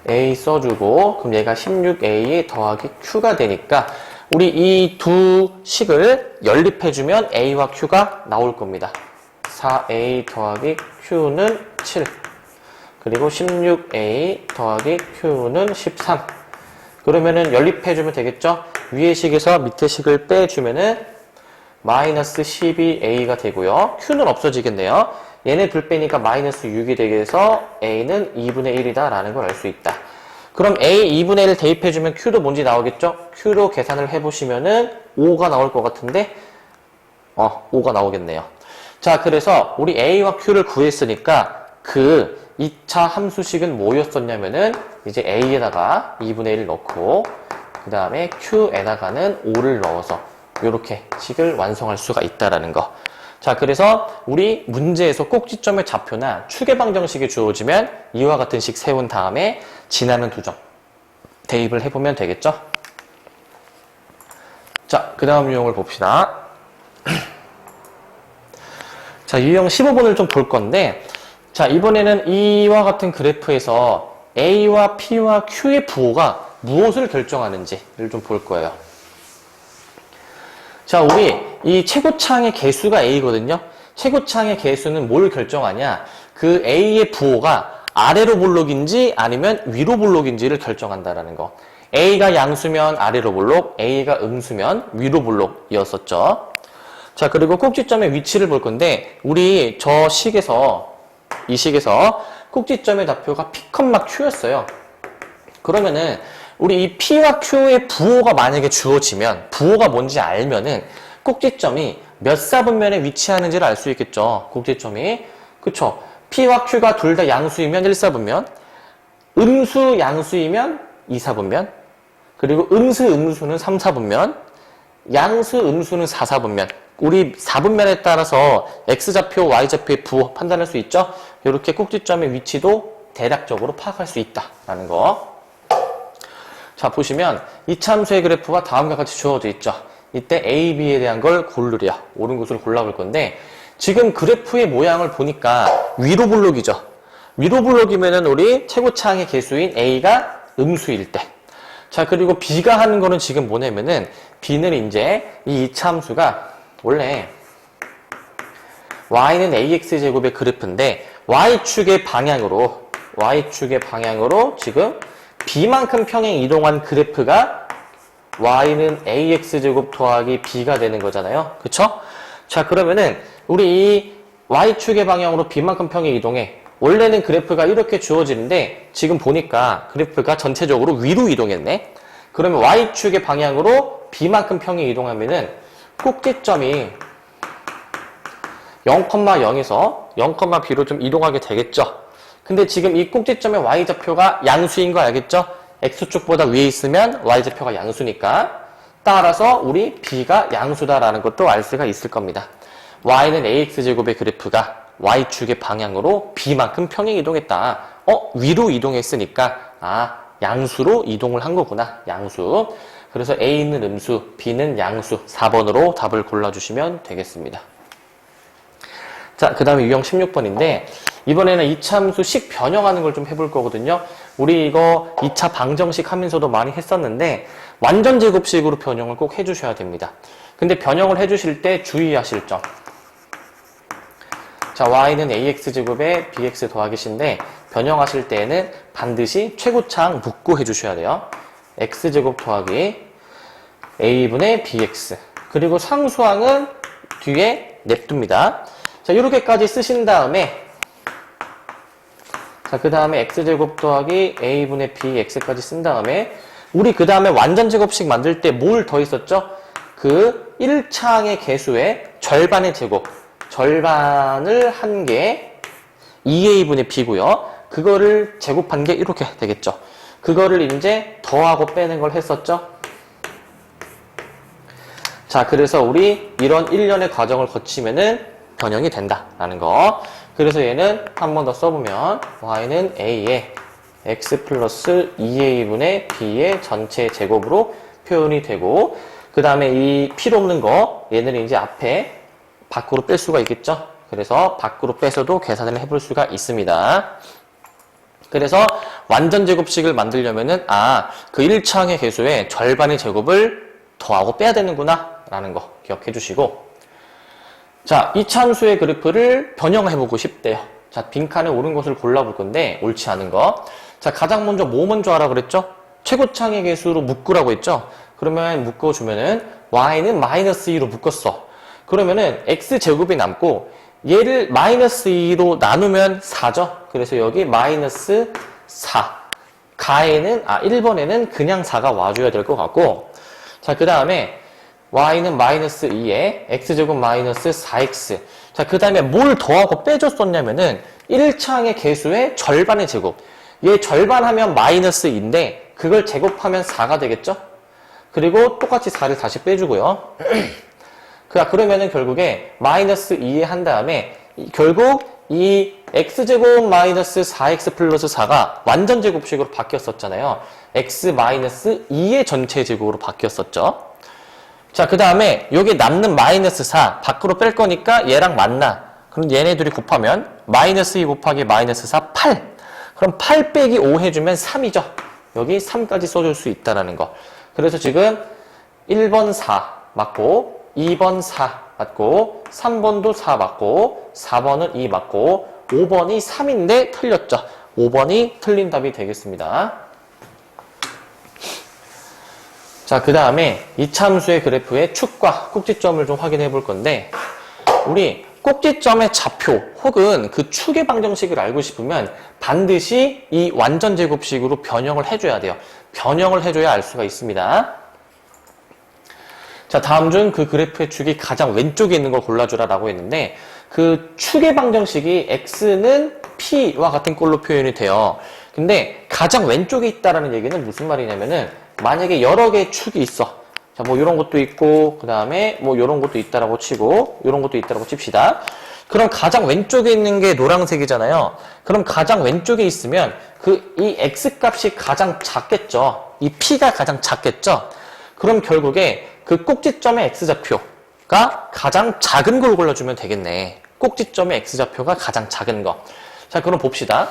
a 써주고, 그럼 얘가 16a 더하기 q가 되니까, 우리 이 두 식을 연립해주면 a와 q가 나올 겁니다. 4a 더하기 q는 7. 그리고 16a 더하기 q는 13. 그러면은 연립해주면 되겠죠? 위의 식에서 밑의 식을 빼주면은 -12a가 되고요. q는 없어지겠네요. 얘네 둘 빼니까 -6이 되게 해서 a는 2분의 1이다 라는 걸 알 수 있다. 그럼 a 2분의 1을 대입해주면 q도 뭔지 나오겠죠? q로 계산을 해보시면은 5가 나올 것 같은데 5가 나오겠네요. 자, 그래서 우리 a와 q를 구했으니까 그 2차 함수식은 뭐였었냐면은 이제 a에다가 2분의 1을 넣고 그 다음에 Q에다가는 5를 넣어서 이렇게 식을 완성할 수가 있다라는 거. 자, 그래서 우리 문제에서 꼭지점의 좌표나 축의 방정식이 주어지면 이와 같은 식 세운 다음에 지나는 두 점 대입을 해보면 되겠죠? 자, 그 다음 유형을 봅시다. 자, 유형 15번을 좀 볼 건데, 자, 이번에는 이와 같은 그래프에서 A와 P와 Q의 부호가 무엇을 결정하는지를 좀 볼 거예요. 자, 우리 이 최고창의 개수가 A거든요. 최고창의 개수는 뭘 결정하냐? 그 A의 부호가 아래로 볼록인지 아니면 위로 볼록인지를 결정한다라는 거. A가 양수면 아래로 볼록, A가 음수면 위로 볼록이었었죠. 자, 그리고 꼭지점의 위치를 볼 건데, 우리 저 식에서, 이 식에서 꼭지점의 좌표가 P, Q였어요. 그러면은 우리 이 P와 Q의 부호가 만약에 주어지면, 부호가 뭔지 알면은 꼭지점이 몇 사분면에 위치하는지를 알 수 있겠죠. 꼭지점이. 그쵸? P와 Q가 둘 다 양수이면 1사분면, 음수 양수이면 2사분면, 그리고 음수 음수는 3사분면, 양수 음수는 4사분면. 우리 4분면에 따라서 X좌표, Y좌표의 부호 판단할 수 있죠? 이렇게 꼭지점의 위치도 대략적으로 파악할 수 있다라는 거. 자, 보시면 이참수의 그래프가 다음과 같이 주어져 있죠. 이때 A, B에 대한 걸 고르래요. 옳은 것을 골라볼 건데, 지금 그래프의 모양을 보니까 위로 볼록이죠. 위로 볼록이면은 우리 최고차항의 개수인 A가 음수일 때. 자, 그리고 B가 하는 거는 지금 뭐냐면은, B는 이제 이 이차함수가 원래 Y는 AX제곱의 그래프인데, Y축의 방향으로 지금 B만큼 평행 이동한 그래프가 Y는 AX제곱 더하기 B가 되는 거잖아요. 그쵸? 자, 그러면은 우리 이 Y축의 방향으로 B만큼 평행 이동해. 원래는 그래프가 이렇게 주어지는데 지금 보니까 그래프가 전체적으로 위로 이동했네. 그러면 Y축의 방향으로 B만큼 평행 이동하면은 꼭지점이 0,0에서 0,B로 좀 이동하게 되겠죠. 근데 지금 이 꼭지점의 Y좌표가 양수인 거 알겠죠? X축보다 위에 있으면 Y좌표가 양수니까. 따라서 우리 B가 양수다라는 것도 알 수가 있을 겁니다. Y는 AX제곱의 그래프가 Y축의 방향으로 B만큼 평행 이동했다. 위로 이동했으니까, 양수로 이동을 한 거구나. 양수. 그래서 A는 음수, B는 양수. 4번으로 답을 골라주시면 되겠습니다. 자, 그 다음에 유형 16번인데, 이번에는 이차함수 식 변형하는 걸 좀 해볼 거거든요. 우리 이거 2차 방정식 하면서도 많이 했었는데, 완전 제곱식으로 변형을 꼭 해주셔야 됩니다. 근데 변형을 해주실 때 주의하실 점. 자, Y는 AX제곱에 BX 더하기 C인데, 변형하실 때에는 반드시 최고차항 묶고 해주셔야 돼요. X제곱 더하기 A분의 BX. 그리고 상수항은 뒤에 냅둡니다. 자, 이렇게까지 쓰신 다음에, 자, 그 다음에 X제곱 더하기 A분의 BX까지 쓴 다음에, 우리 그 다음에 완전 제곱식 만들 때 뭘 더했었죠? 그 1차항의 개수의 절반의 제곱. 절반을 한 게 2A분의 B고요. 그거를 제곱한 게 이렇게 되겠죠. 그거를 이제 더하고 빼는 걸 했었죠. 자, 그래서 우리 이런 1년의 과정을 거치면은 변형이 된다라는 거. 그래서 얘는 한 번 더 써보면 Y는 A의 X 플러스 2A분의 B의 전체 제곱으로 표현이 되고, 그 다음에 이 필요 없는 거 얘는 이제 앞에 밖으로 뺄 수가 있겠죠. 그래서 밖으로 빼서도 계산을 해볼 수가 있습니다. 그래서 완전 제곱식을 만들려면은 그 1차항의 개수의 절반의 제곱을 더하고 빼야 되는구나 라는 거 기억해 주시고, 자, 이차함수의 그래프를 변형해보고 싶대요. 자, 빈칸에 옳은 것을 골라볼 건데 옳지 않은 거. 자, 가장 먼저 뭐 먼저 하라 그랬죠? 최고차항의 개수로 묶으라고 했죠? 그러면 묶어주면은 Y는 마이너스 2로 묶었어. 그러면은 X제곱이 남고 얘를 마이너스 2로 나누면 4죠? 그래서 여기 마이너스 4. 1번에는 그냥 4가 와줘야 될 것 같고, 자, 그 다음에 Y는 마이너스 2에 X제곱 마이너스 4X. 자, 그 다음에 뭘 더하고 빼줬었냐면은 1차항의 개수의 절반의 제곱. 얘 절반하면 마이너스 2인데 그걸 제곱하면 4가 되겠죠? 그리고 똑같이 4를 다시 빼주고요. 그러면은 결국에 마이너스 2에 한 다음에 결국 이 x제곱 마이너스 4x 플러스 4가 완전 제곱식으로 바뀌었었잖아요. x 마이너스 2의 전체 제곱으로 바뀌었었죠. 자, 그 다음에 여기 남는 마이너스 4 밖으로 뺄 거니까 얘랑 만나. 그럼 얘네들이 곱하면 마이너스 2 곱하기 마이너스 4, 8. 그럼 8 빼기 5 해주면 3이죠. 여기 3까지 써줄 수 있다는 거. 그래서 지금 1번 4 맞고 2번 4 맞고 3번도 4 맞고 4번은 2 맞고 5번이 3인데 틀렸죠. 5번이 틀린 답이 되겠습니다. 자, 그 다음에 이차함수의 그래프의 축과 꼭지점을 좀 확인해 볼 건데 우리 꼭지점의 좌표 혹은 그 축의 방정식을 알고 싶으면 반드시 이 완전 제곱식으로 변형을 해줘야 돼요. 변형을 해줘야 알 수가 있습니다. 자, 다음 중 그 그래프의 축이 가장 왼쪽에 있는 걸 골라주라 라고 했는데 그 축의 방정식이 x는 p와 같은 꼴로 표현이 돼요. 근데 가장 왼쪽에 있다라는 얘기는 무슨 말이냐면은 만약에 여러 개의 축이 있어. 자, 뭐 이런 것도 있고 그 다음에 뭐 이런 것도 있다라고 치고 이런 것도 있다라고 칩시다. 그럼 가장 왼쪽에 있는 게 노란색이잖아요. 그럼 가장 왼쪽에 있으면 이 x 값이 가장 작겠죠. 이 p가 가장 작겠죠. 그럼 결국에 그 꼭지점의 x좌표가 가장 작은 걸 골라주면 되겠네. 꼭지점의 x좌표가 가장 작은 거. 자, 그럼 봅시다.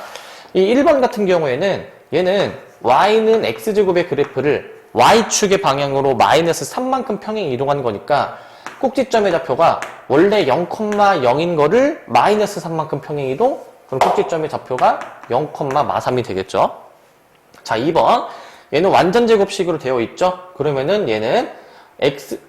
이 1번 같은 경우에는 얘는 y는 x제곱의 그래프를 y축의 방향으로 마이너스 3만큼 평행 이동한 거니까 꼭지점의 좌표가 원래 0,0인 거를 마이너스 3만큼 평행 이동? 그럼 꼭지점의 좌표가 0,3이 되겠죠. 자, 2번. 얘는 완전 제곱식으로 되어 있죠. 그러면은 얘는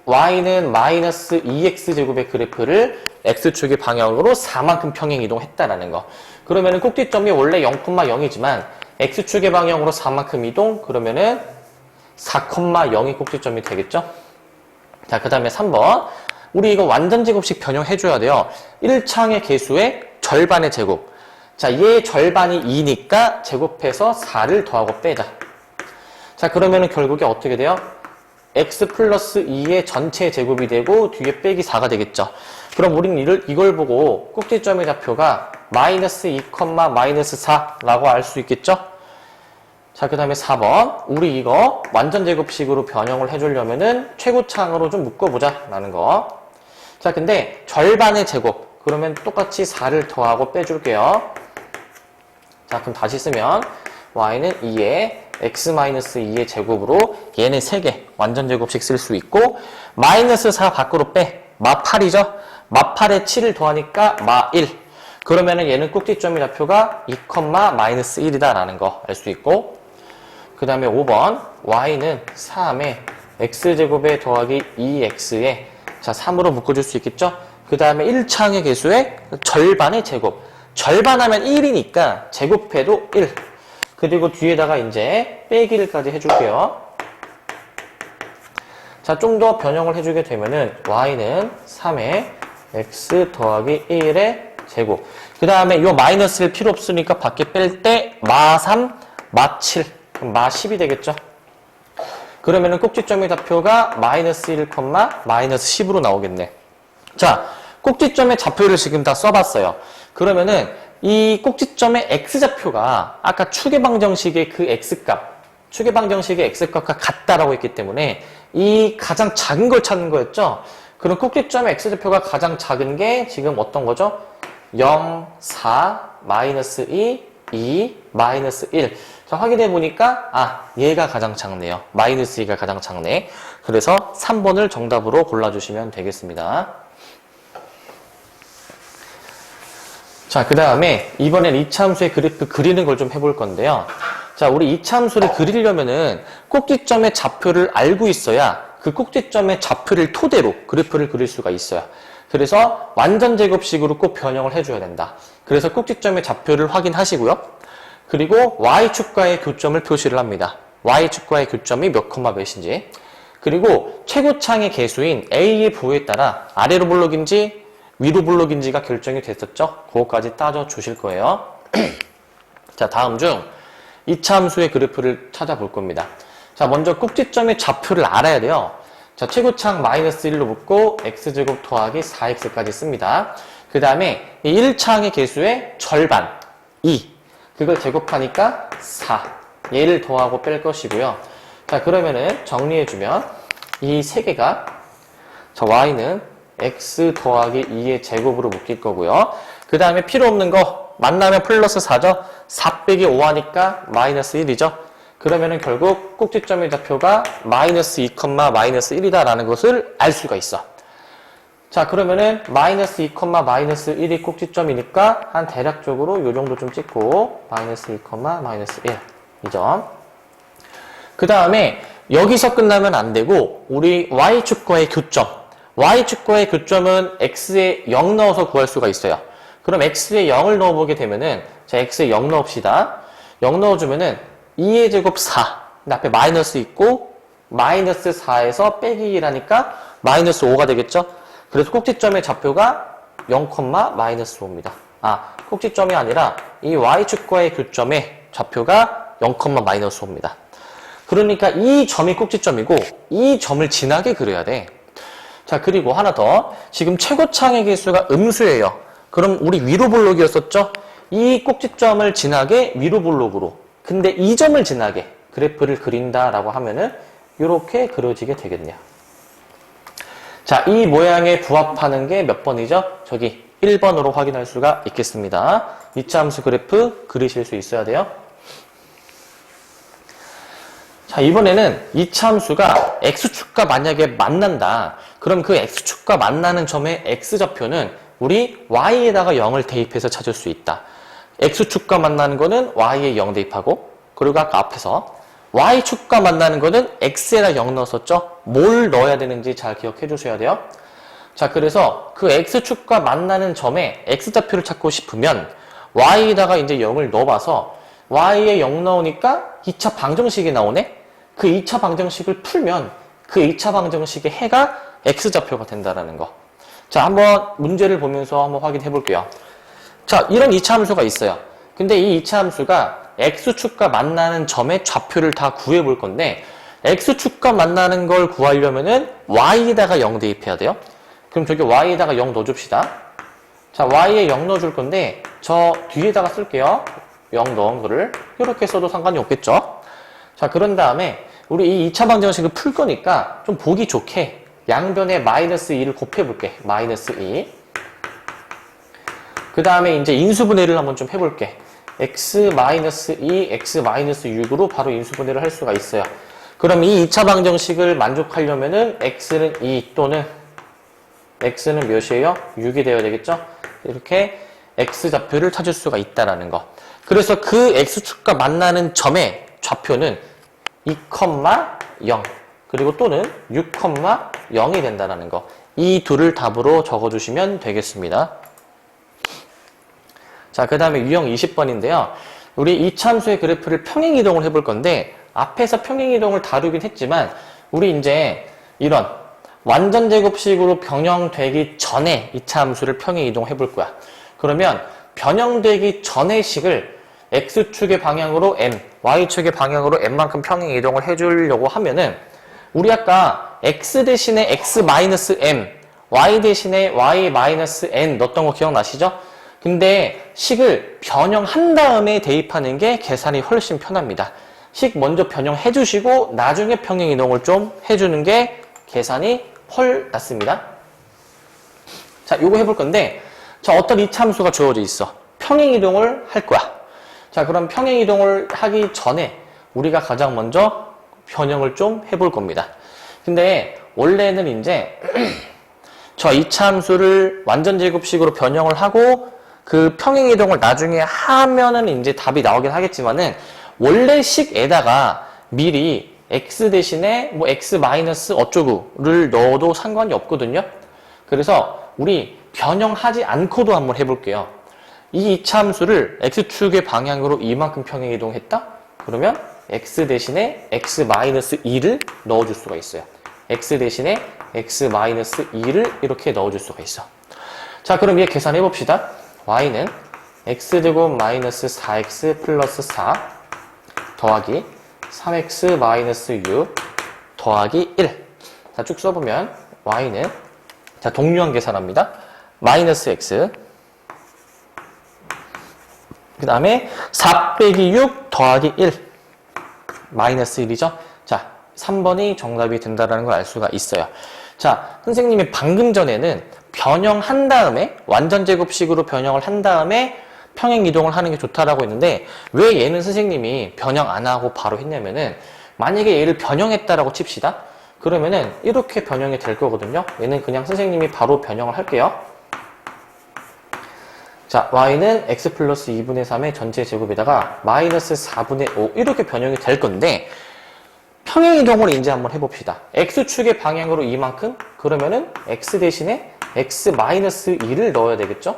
y는 마이너스 2x제곱의 그래프를 x축의 방향으로 4만큼 평행 이동했다라는 거. 그러면은 꼭지점이 원래 0,0이지만 x축의 방향으로 4만큼 이동? 그러면은 4,0이 꼭지점이 되겠죠? 자, 그 다음에 3번. 우리 이거 완전 제곱식 변형해줘야 돼요. 1창의 개수의 절반의 제곱. 자, 얘 절반이 2니까 제곱해서 4를 더하고 빼자. 자, 그러면은 결국에 어떻게 돼요? x 플러스 2의 전체 제곱이 되고 뒤에 빼기 4가 되겠죠. 그럼 우리는 이걸 보고 꼭지점의 좌표가 마이너스 2, 마이너스 4라고 알 수 있겠죠? 자, 그 다음에 4번. 우리 이거 완전 제곱식으로 변형을 해주려면은 최고창으로 좀 묶어보자 라는 거. 자, 근데 절반의 제곱. 그러면 똑같이 4를 더하고 빼줄게요. 자, 그럼 다시 쓰면 y는 2에 x-2의 제곱으로 얘는 3개 완전 제곱식 쓸 수 있고 마이너스 4 밖으로 빼. 마 8이죠? 마 8에 7을 더하니까 마 1. 그러면은 얘는 꼭지점의 좌표가 2, 마이너스 1이다 라는 거 알 수 있고 그 다음에 5번 y는 3에 x제곱에 더하기 2x에 자 3으로 묶어줄 수 있겠죠? 그 다음에 1창의 개수의 절반의 제곱. 절반하면 1이니까 제곱해도 1. 그리고 뒤에다가 이제 빼기를까지 해줄게요. 자, 좀 더 변형을 해주게 되면은 y는 3에 x 더하기 1의 제곱. 그 다음에 이 마이너스를 필요 없으니까 밖에 뺄 때 마 3, 마 7, 그럼 마 10이 되겠죠? 그러면은 꼭지점의 좌표가 마이너스 1, 마이너스 10으로 나오겠네. 자, 꼭지점의 좌표를 지금 다 써봤어요. 그러면은 이 꼭지점의 x좌표가 아까 축의 방정식의 그 x값, 축의 방정식의 x값과 같다라고 했기 때문에 이 가장 작은 걸 찾는 거였죠? 그럼 꼭지점의 x좌표가 가장 작은 게 지금 어떤 거죠? 0, 4, 마이너스 2, 2, 마이너스 1. 자, 확인해 보니까 얘가 가장 작네요. 마이너스 2가 가장 작네. 그래서 3번을 정답으로 골라주시면 되겠습니다. 자, 그 다음에 이번엔 이차함수의 그래프 그리는 걸 좀 해볼 건데요. 자, 우리 이차함수를 그리려면은 꼭지점의 좌표를 알고 있어야 그 꼭지점의 좌표를 토대로 그래프를 그릴 수가 있어요. 그래서 완전 제곱식으로 꼭 변형을 해줘야 된다. 그래서 꼭지점의 좌표를 확인하시고요. 그리고 y축과의 교점을 표시를 합니다. y축과의 교점이 몇 콤마 몇인지. 그리고 최고창의 개수인 a의 부호에 따라 아래로 블록인지 위로 블록인지가 결정이 됐었죠. 그거까지 따져 주실 거예요. 자, 다음 중 이차 함수의 그래프를 찾아볼 겁니다. 자, 먼저 꼭지점의 좌표를 알아야 돼요. 자, 최고창 마이너스 1로 묶고 x제곱 더하기 4x까지 씁니다. 그 다음에 이 1창의 개수의 절반, 2. 그걸 제곱하니까 4. 얘를 더하고 뺄 것이고요. 자, 그러면은 정리해주면 이 세 개가 자, y는 x 더하기 2의 제곱으로 묶일 거고요. 그 다음에 필요 없는 거 만나면 플러스 4죠. 4 빼기 5 하니까 마이너스 1이죠. 그러면은 결국 꼭지점의 좌표가 마이너스 2, 마이너스 1이다 라는 것을 알 수가 있어. 자, 그러면은 마이너스 2, 마이너스 1이 꼭지점이니까 한 대략적으로 요 정도 좀 찍고 마이너스 2, 마이너스 1 이 점. 그 다음에 여기서 끝나면 안 되고 우리 y축과의 교점. y축과의 교점은 x에 0 넣어서 구할 수가 있어요. 그럼 x에 0을 넣어보게 되면은 자, x에 0 넣읍시다. 0 넣어주면은 2의 제곱 4. 근데 앞에 마이너스 있고 마이너스 4에서 빼기 1하니까 마이너스 5가 되겠죠? 그래서 꼭지점의 좌표가 0, 마이너스 5입니다. 아, 꼭지점이 아니라 이 y축과의 교점의 좌표가 0, 마이너스 5입니다. 그러니까 이 점이 꼭지점이고 이 점을 진하게 그려야 돼. 자, 그리고 하나 더. 지금 최고창의 개수가 음수예요. 그럼 우리 위로 볼록이었었죠? 이 꼭지점을 진하게 위로 볼록으로. 근데 이 점을 진하게 그래프를 그린다라고 하면은 이렇게 그려지게 되겠네요. 자, 이 모양에 부합하는 게 몇 번이죠? 저기 1번으로 확인할 수가 있겠습니다. 이차 함수 그래프 그리실 수 있어야 돼요. 자, 이번에는 이차 함수가 x축과 만약에 만난다. 그럼 그 x축과 만나는 점의 x좌표는 우리 y에다가 0을 대입해서 찾을 수 있다. x축과 만나는 거는 y에 0 대입하고, 그리고 아까 앞에서 y축과 만나는 거는 x에다 0 넣었었죠? 뭘 넣어야 되는지 잘 기억해 주셔야 돼요. 자, 그래서 그 x축과 만나는 점에 x좌표를 찾고 싶으면 y에다가 이제 0을 넣어봐서 y에 0 넣으니까 2차 방정식이 나오네? 그 2차 방정식을 풀면 그 2차 방정식의 해가 x좌표가 된다라는 거. 자, 한번 문제를 보면서 한번 확인해 볼게요. 자, 이런 2차 함수가 있어요. 근데 이 2차 함수가 x축과 만나는 점의 좌표를 다 구해 볼 건데 x축과 만나는 걸 구하려면은 y에다가 0 대입해야 돼요. 그럼 저기 y에다가 0 넣어줍시다. 자, y에 0 넣어줄 건데 저 뒤에다가 쓸게요. 0 넣은 거를 이렇게 써도 상관이 없겠죠. 자, 그런 다음에 우리 이 2차 방정식을 풀 거니까 좀 보기 좋게 양변에 마이너스 2를 곱해볼게. 마이너스 2. 그 다음에 이제 인수분해를 한번 좀 해볼게. x-2, x-6으로 바로 인수분해를 할 수가 있어요. 그럼 이 2차 방정식을 만족하려면은 x는 2 또는 x는 몇이에요? 6이 되어야 되겠죠? 이렇게 x좌표를 찾을 수가 있다라는 거. 그래서 그 x축과 만나는 점의 좌표는 2, 0 그리고 또는 6, 0이 된다는 거. 이 둘을 답으로 적어주시면 되겠습니다. 자, 그 다음에 유형 20번인데요. 우리 이차함수의 그래프를 평행이동을 해볼 건데 앞에서 평행이동을 다루긴 했지만 우리 이제 이런 완전제곱식으로 변형되기 전에 이차함수를 평행이동 해볼 거야. 그러면 변형되기 전의 식을 x축의 방향으로 m, y축의 방향으로 m만큼 평행이동을 해주려고 하면은 우리 아까 x 대신에 x-m, y 대신에 y-n 넣었던 거 기억나시죠? 근데 식을 변형한 다음에 대입하는 게 계산이 훨씬 편합니다. 식 먼저 변형해 주시고 나중에 평행이동을 좀 해주는 게 계산이 훨 낫습니다. 자, 요거 해볼 건데 자, 어떤 이차함수가 주어져 있어. 평행이동을 할 거야. 자, 그럼 평행이동을 하기 전에 우리가 가장 먼저 변형을 좀 해볼 겁니다. 근데 원래는 이제 저 이차함수를 완전제곱식으로 변형을 하고 그 평행이동을 나중에 하면은 이제 답이 나오긴 하겠지만은 원래 식에다가 미리 x 대신에 뭐 x 마이너스 어쩌고를 넣어도 상관이 없거든요. 그래서 우리 변형하지 않고도 한번 해볼게요. 이 이차함수를 x축의 방향으로 이만큼 평행이동했다? 그러면 x 대신에 x 마이너스 2를 넣어줄 수가 있어요. x 대신에 x 마이너스 2를 이렇게 넣어줄 수가 있어. 자, 그럼 얘 계산해 봅시다. y는 x제곱 마이너스 4x 플러스 4 더하기 3x-6 더하기 1. 자, 쭉 써보면 y는, 자, 동류한 계산합니다. 마이너스 x. 그 다음에 4 빼기 6 더하기 1. 마이너스 1이죠. 자, 3번이 정답이 된다는 걸 알 수가 있어요. 자, 선생님이 방금 전에는 변형한 다음에, 완전제곱식으로 변형을 한 다음에 평행이동을 하는 게 좋다라고 했는데, 왜 얘는 선생님이 변형 안 하고 바로 했냐면은, 만약에 얘를 변형했다라고 칩시다. 그러면은 이렇게 변형이 될 거거든요. 얘는 그냥 선생님이 바로 변형을 할게요. 자, y는 x 플러스 2분의 3의 전체 제곱에다가 마이너스 4분의 5 이렇게 변형이 될 건데, 평행이동을 이제 한번 해봅시다. x축의 방향으로 이만큼? 그러면은 x 대신에 x 마이너스 2를 넣어야 되겠죠?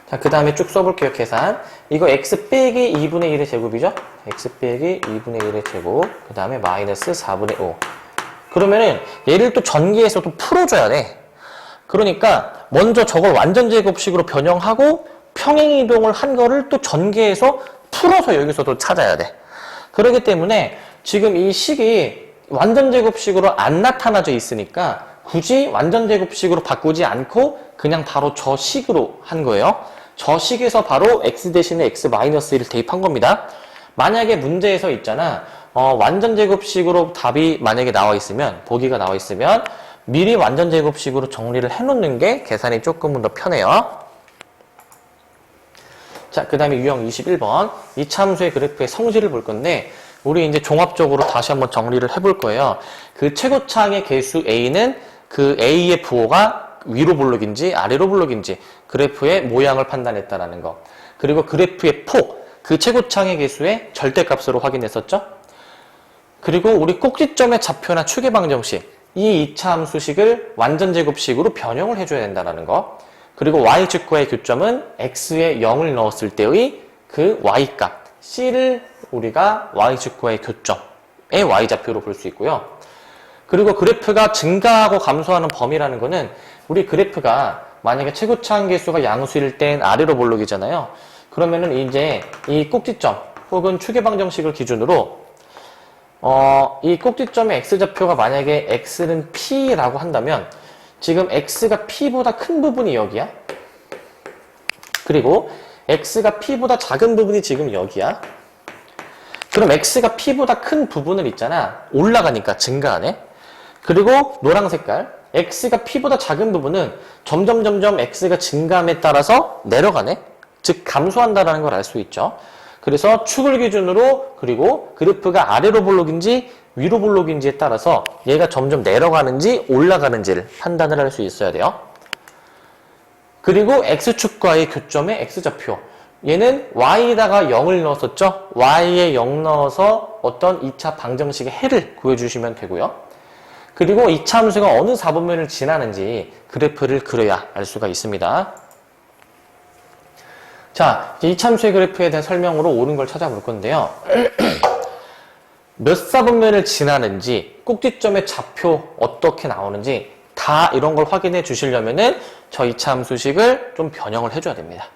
자, 그 다음에 쭉 써볼게요, 계산. 이거 x 빼기 2분의 1의 제곱이죠? x 빼기 2분의 1의 제곱, 그 다음에 마이너스 4분의 5. 그러면은 얘를 또 전기해서 또 풀어줘야 돼. 그러니까 먼저 저걸 완전제곱식으로 변형하고 평행이동을 한 거를 또 전개해서 풀어서 여기서도 찾아야 돼. 그렇기 때문에 지금 이 식이 완전제곱식으로 안 나타나져 있으니까 굳이 완전제곱식으로 바꾸지 않고 그냥 바로 저 식으로 한 거예요. 저 식에서 바로 x 대신에 x-1을 대입한 겁니다. 만약에 문제에서 있잖아. 완전제곱식으로 답이 만약에 나와 있으면, 보기가 나와 있으면 미리 완전제곱식으로 정리를 해놓는 게 계산이 조금은 더 편해요. 자, 그 다음에 유형 21번. 이차함수의 그래프의 성질을 볼 건데, 우리 이제 종합적으로 다시 한번 정리를 해볼 거예요. 그 최고차항의 개수 A는 그 A의 부호가 위로 볼록인지 아래로 볼록인지 그래프의 모양을 판단했다라는 거. 그리고 그래프의 폭, 그 최고차항의 개수의 절대값으로 확인했었죠. 그리고 우리 꼭지점의 좌표나 축의 방정식, 이 2차 함수식을 완전제곱식으로 변형을 해줘야 된다는 거. 그리고 y축과의 교점은 x에 0을 넣었을 때의 그 y값, c를 우리가 y축과의 교점의 y좌표로 볼 수 있고요. 그리고 그래프가 증가하고 감소하는 범위라는 거는 우리 그래프가 만약에 최고차항 개수가 양수일 땐 아래로 볼록이잖아요. 그러면은 이제 이 꼭지점 혹은 축의 방정식을 기준으로 이 꼭지점의 x좌표가 만약에 x는 p라고 한다면 지금 x가 p보다 큰 부분이 여기야. 그리고 x가 p보다 작은 부분이 지금 여기야. 그럼 x가 p보다 큰 부분을 있잖아. 올라가니까 증가하네. 그리고 노란 색깔 x가 p보다 작은 부분은 점점 x가 증가함에 따라서 내려가네. 즉 감소한다라는 걸 알 수 있죠. 그래서 축을 기준으로 그리고 그래프가 아래로 볼록인지 위로 볼록인지에 따라서 얘가 점점 내려가는지 올라가는지를 판단을 할 수 있어야 돼요. 그리고 x축과의 교점의 x좌표. 얘는 y에다가 0을 넣었었죠. y에 0 넣어서 어떤 2차 방정식의 해를 구해주시면 되고요. 그리고 2차 함수가 어느 4분면을 지나는지 그래프를 그려야 알 수가 있습니다. 자, 이제 2차 함수의 그래프에 대한 설명으로 옳은 걸 찾아볼 건데요. 몇 4분면을 지나는지, 꼭지점의 좌표 어떻게 나오는지 다 이런 걸 확인해 주시려면은 저 2차 함수식을 좀 변형을 해줘야 됩니다.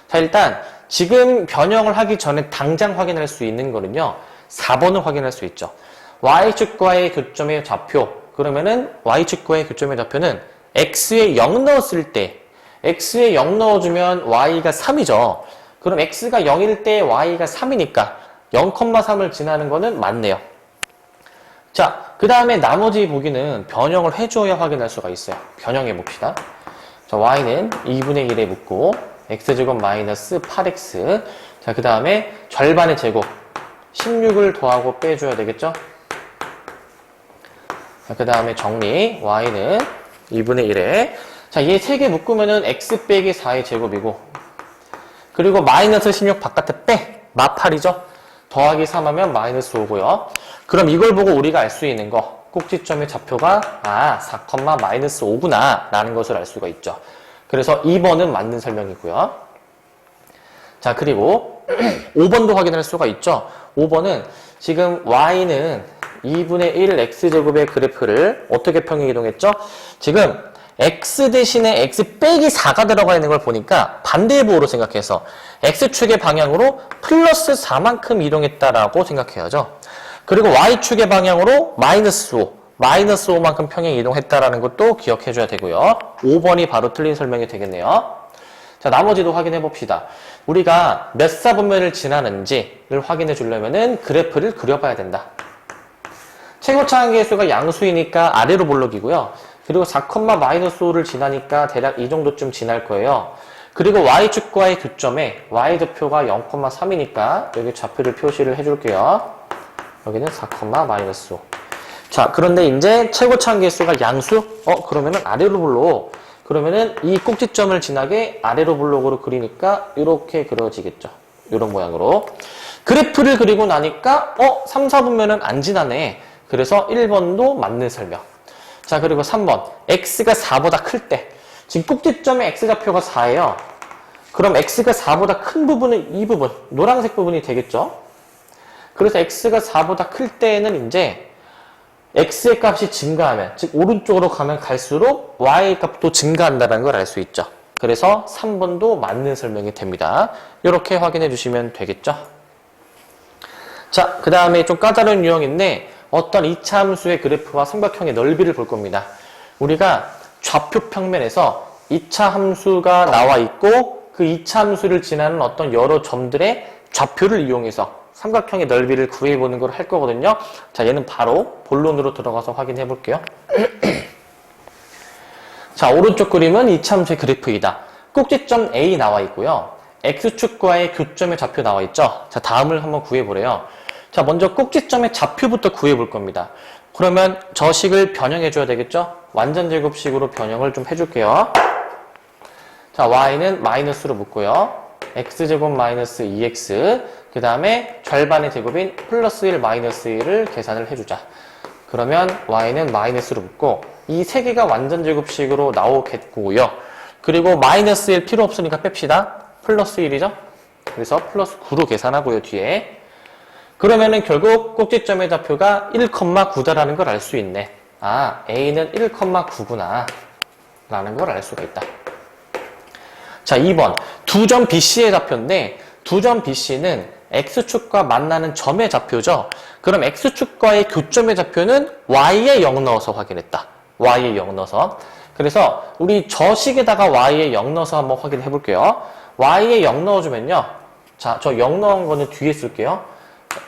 자, 일단 지금 변형을 하기 전에 당장 확인할 수 있는 거는요. 4번을 확인할 수 있죠. y축과의 교점의 좌표. 그러면은 y축과의 교점의 좌표는 x에 0 넣었을 때 x에 0 넣어주면 y가 3이죠. 그럼 x가 0일 때 y가 3이니까 0,3을 지나는 거는 맞네요. 자, 그 다음에 나머지 보기는 변형을 해줘야 확인할 수가 있어요. 변형해 봅시다. 자, y는 2분의 1에 묶고 x제곱 마이너스 8x. 자, 그 다음에 절반의 제곱 16을 더하고 빼줘야 되겠죠? 자, 그 다음에 정리. y는 2분의 1에 자, 얘 3개 묶으면은 x 빼기 4의 제곱이고 그리고 마이너스 16 바깥에 빼. 마 8이죠? 더하기 3 하면 마이너스 5고요. 그럼 이걸 보고 우리가 알 수 있는 거 꼭지점의 좌표가 4, 마이너스 5구나 라는 것을 알 수가 있죠. 그래서 2번은 맞는 설명이고요. 자, 그리고 5번도 확인할 수가 있죠. 5번은 지금 y는 2분의 1 x제곱의 그래프를 어떻게 평행이동했죠? 지금 x 대신에 x 빼기 4가 들어가 있는 걸 보니까 반대의 부호로 생각해서 x축의 방향으로 플러스 4만큼 이동했다라고 생각해야죠. 그리고 y축의 방향으로 마이너스 5, 마이너스 5만큼 평행 이동했다라는 것도 기억해줘야 되고요. 5번이 바로 틀린 설명이 되겠네요. 자, 나머지도 확인해 봅시다. 우리가 몇 사분면을 지나는지를 확인해 주려면은 그래프를 그려봐야 된다. 최고차항계수가 양수이니까 아래로 볼록이고요. 그리고 4,-5를 지나니까 대략 이 정도쯤 지날 거예요. 그리고 y축과의 교점에 y좌표가 0,3이니까 여기 좌표를 표시를 해줄게요. 여기는 4,-5. 자, 그런데 이제 최고차항계수가 양수? 그러면은 아래로 볼록. 그러면은 이 꼭지점을 지나게 아래로 볼록으로 그리니까 이렇게 그려지겠죠. 이런 모양으로. 그래프를 그리고 나니까 3, 4분면은 안 지나네. 그래서 1번도 맞는 설명. 자, 그리고 3번. x가 4보다 클 때. 지금 꼭지점의 x좌표가 4예요. 그럼 x가 4보다 큰 부분은 이 부분, 노란색 부분이 되겠죠. 그래서 x가 4보다 클 때에는 이제 x의 값이 증가하면, 즉 오른쪽으로 가면 갈수록 y의 값도 증가한다는 걸 알 수 있죠. 그래서 3번도 맞는 설명이 됩니다. 이렇게 확인해 주시면 되겠죠. 자, 그 다음에 좀 까다로운 유형인데 어떤 이차함수의 그래프와 삼각형의 넓이를 볼 겁니다. 우리가 좌표 평면에서 이차함수가 나와 있고 그 이차함수를 지나는 어떤 여러 점들의 좌표를 이용해서 삼각형의 넓이를 구해보는 걸 할 거거든요. 자, 얘는 바로 본론으로 들어가서 확인해 볼게요. 자, 오른쪽 그림은 이차함수의 그래프이다. 꼭지점 A 나와 있고요. X축과의 교점의 좌표 나와 있죠. 자, 다음을 한번 구해보래요. 자, 먼저 꼭지점의 좌표부터 구해볼 겁니다. 그러면 저 식을 변형해줘야 되겠죠? 완전 제곱식으로 변형을 좀 해줄게요. 자, y는 마이너스로 묶고요. x제곱 마이너스 2x, 그 다음에 절반의 제곱인 플러스 1 마이너스 1을 계산을 해주자. 그러면 y는 마이너스로 묶고 이 세 개가 완전 제곱식으로 나오겠고요. 그리고 마이너스 1 필요 없으니까 뺍시다. 플러스 1이죠? 그래서 플러스 9로 계산하고요, 뒤에. 그러면은 결국 꼭지점의 좌표가 1,9다라는 걸 알 수 있네. 아, a는 1,9구나 라는 걸 알 수가 있다. 자, 2번. 두 점 BC의 좌표인데 두 점 BC는 X축과 만나는 점의 좌표죠. 그럼 X축과의 교점의 좌표는 Y에 0 넣어서 확인했다. Y에 0 넣어서. 그래서 우리 저 식에다가 Y에 0 넣어서 한번 확인해 볼게요. Y에 0 넣어주면요. 자, 저 0 넣은 거는 뒤에 쓸게요.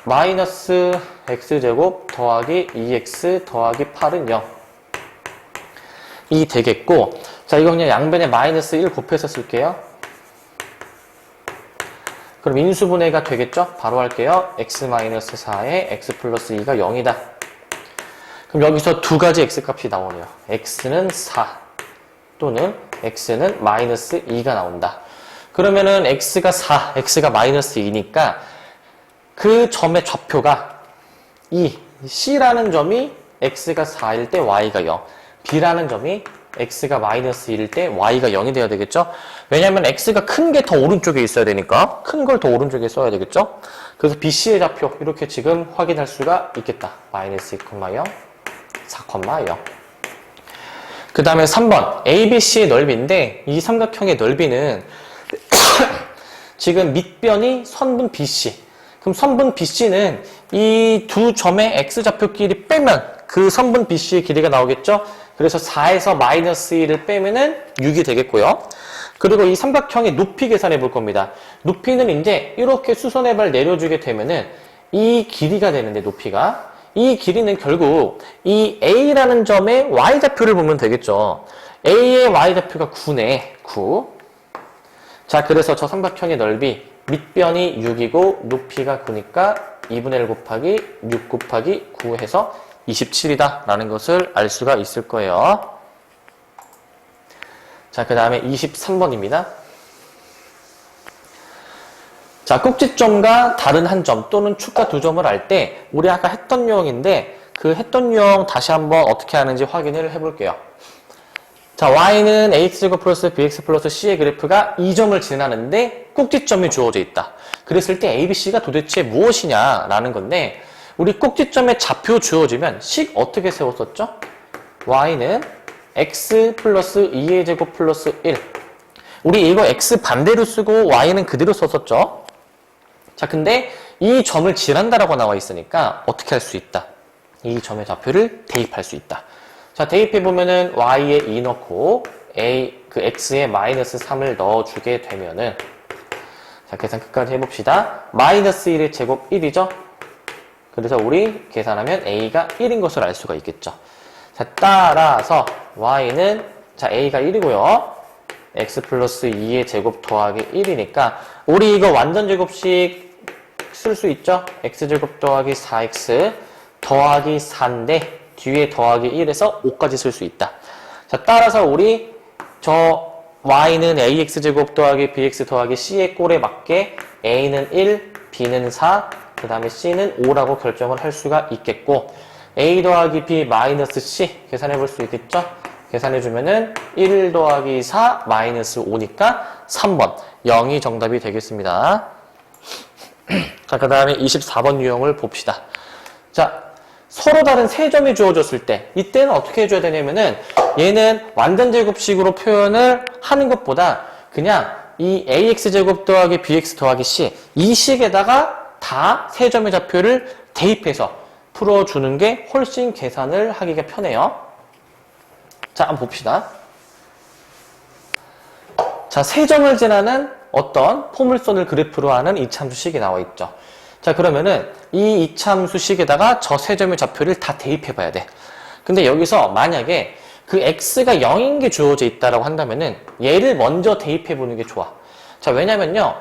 마이너스 X제곱 더하기 2X 더하기 8은 0. 이 되겠고, 자, 이거 그냥 양변에 마이너스 1 곱해서 쓸게요. 그럼 인수분해가 되겠죠? 바로 할게요. x-4에 x 플러스 2가 0이다. 그럼 여기서 두 가지 x값이 나오네요. x는 4 또는 x는 마이너스 2가 나온다. 그러면은 x가 4, x가 마이너스 2니까 그 점의 좌표가 C라는 점이 x가 4일 때 y가 0, B라는 점이 x가 마이너스 1일 때 y가 0이 되어야 되겠죠? 왜냐면 x가 큰 게 더 오른쪽에 있어야 되니까 큰 걸 더 오른쪽에 써야 되겠죠? 그래서 BC의 좌표 이렇게 지금 확인할 수가 있겠다. 마이너스 2,0, 4,0. 그 다음에 3번 ABC의 넓이인데 이 삼각형의 넓이는 지금 밑변이 선분 BC. 그럼 선분 BC는 이 두 점의 x좌표끼리 빼면 그 선분 BC의 길이가 나오겠죠? 그래서 4에서 마이너스 1을 빼면은 6이 되겠고요. 그리고 이 삼각형의 높이 계산해 볼 겁니다. 높이는 이제 이렇게 수선의 발 내려주게 되면은 이 길이가 되는데 높이가. 이 길이는 결국 이 A라는 점의 Y좌표를 보면 되겠죠. A의 Y좌표가 9네. 9. 자, 그래서 저 삼각형의 넓이 밑변이 6이고 높이가 9니까 2분의 1 곱하기 6 곱하기 9 해서 27이다 라는 것을 알 수가 있을 거예요. 자, 그 다음에 23번입니다. 자, 꼭지점과 다른 한 점 또는 축과 두 점을 알 때 우리 아까 했던 유형인데 그 했던 유형 다시 한번 어떻게 하는지 확인을 해볼게요. 자, y는 ax제곱 플러스 bx 플러스 c의 그래프가 이 점을 지나는데 꼭지점이 주어져 있다. 그랬을 때 abc가 도대체 무엇이냐라는 건데 우리 꼭지점에 좌표 주어지면 식 어떻게 세웠었죠? y는 x 플러스 2의 제곱 플러스 1. 우리 이거 x 반대로 쓰고 y는 그대로 썼었죠. 자, 근데 이 점을 지난다라고 나와 있으니까 어떻게 할 수 있다? 이 점의 좌표를 대입할 수 있다. 자, 대입해보면은 y에 2 넣고 x에 마이너스 3을 넣어주게 되면은, 자, 계산 끝까지 해봅시다. 마이너스 1의 제곱 1이죠? 그래서 우리 계산하면 a가 1인 것을 알 수가 있겠죠. 자, 따라서 y는, 자, a가 1이고요. x 플러스 2의 제곱 더하기 1이니까 우리 이거 완전 제곱식 쓸 수 있죠? x제곱 더하기 4x 더하기 4인데 뒤에 더하기 1에서 5까지 쓸 수 있다. 자, 따라서 우리 저 y는 ax제곱 더하기 bx 더하기 c의 꼴에 맞게 a는 1, b는 4, 그 다음에 c는 5라고 결정을 할 수가 있겠고, a 더하기 b 마이너스 c 계산해 볼 수 있겠죠? 계산해주면은 1 더하기 4 마이너스 5니까 3번 0이 정답이 되겠습니다. 자, 그 다음에 24번 유형을 봅시다. 자, 서로 다른 세 점이 주어졌을 때 이때는 어떻게 해줘야 되냐면은 얘는 완전 제곱식으로 표현을 하는 것보다 그냥 이 ax제곱 더하기 bx 더하기 c 이 식에다가 다 세 점의 좌표를 대입해서 풀어주는 게 훨씬 계산을 하기가 편해요. 자, 한번 봅시다. 자, 세 점을 지나는 어떤 포물선을 그래프로 하는 이참수식이 나와 있죠. 자, 그러면은 이 이참수식에다가 저 세 점의 좌표를 다 대입해 봐야 돼. 근데 여기서 만약에 그 x가 0인 게 주어져 있다라고 한다면은 얘를 먼저 대입해 보는 게 좋아. 자, 왜냐면요.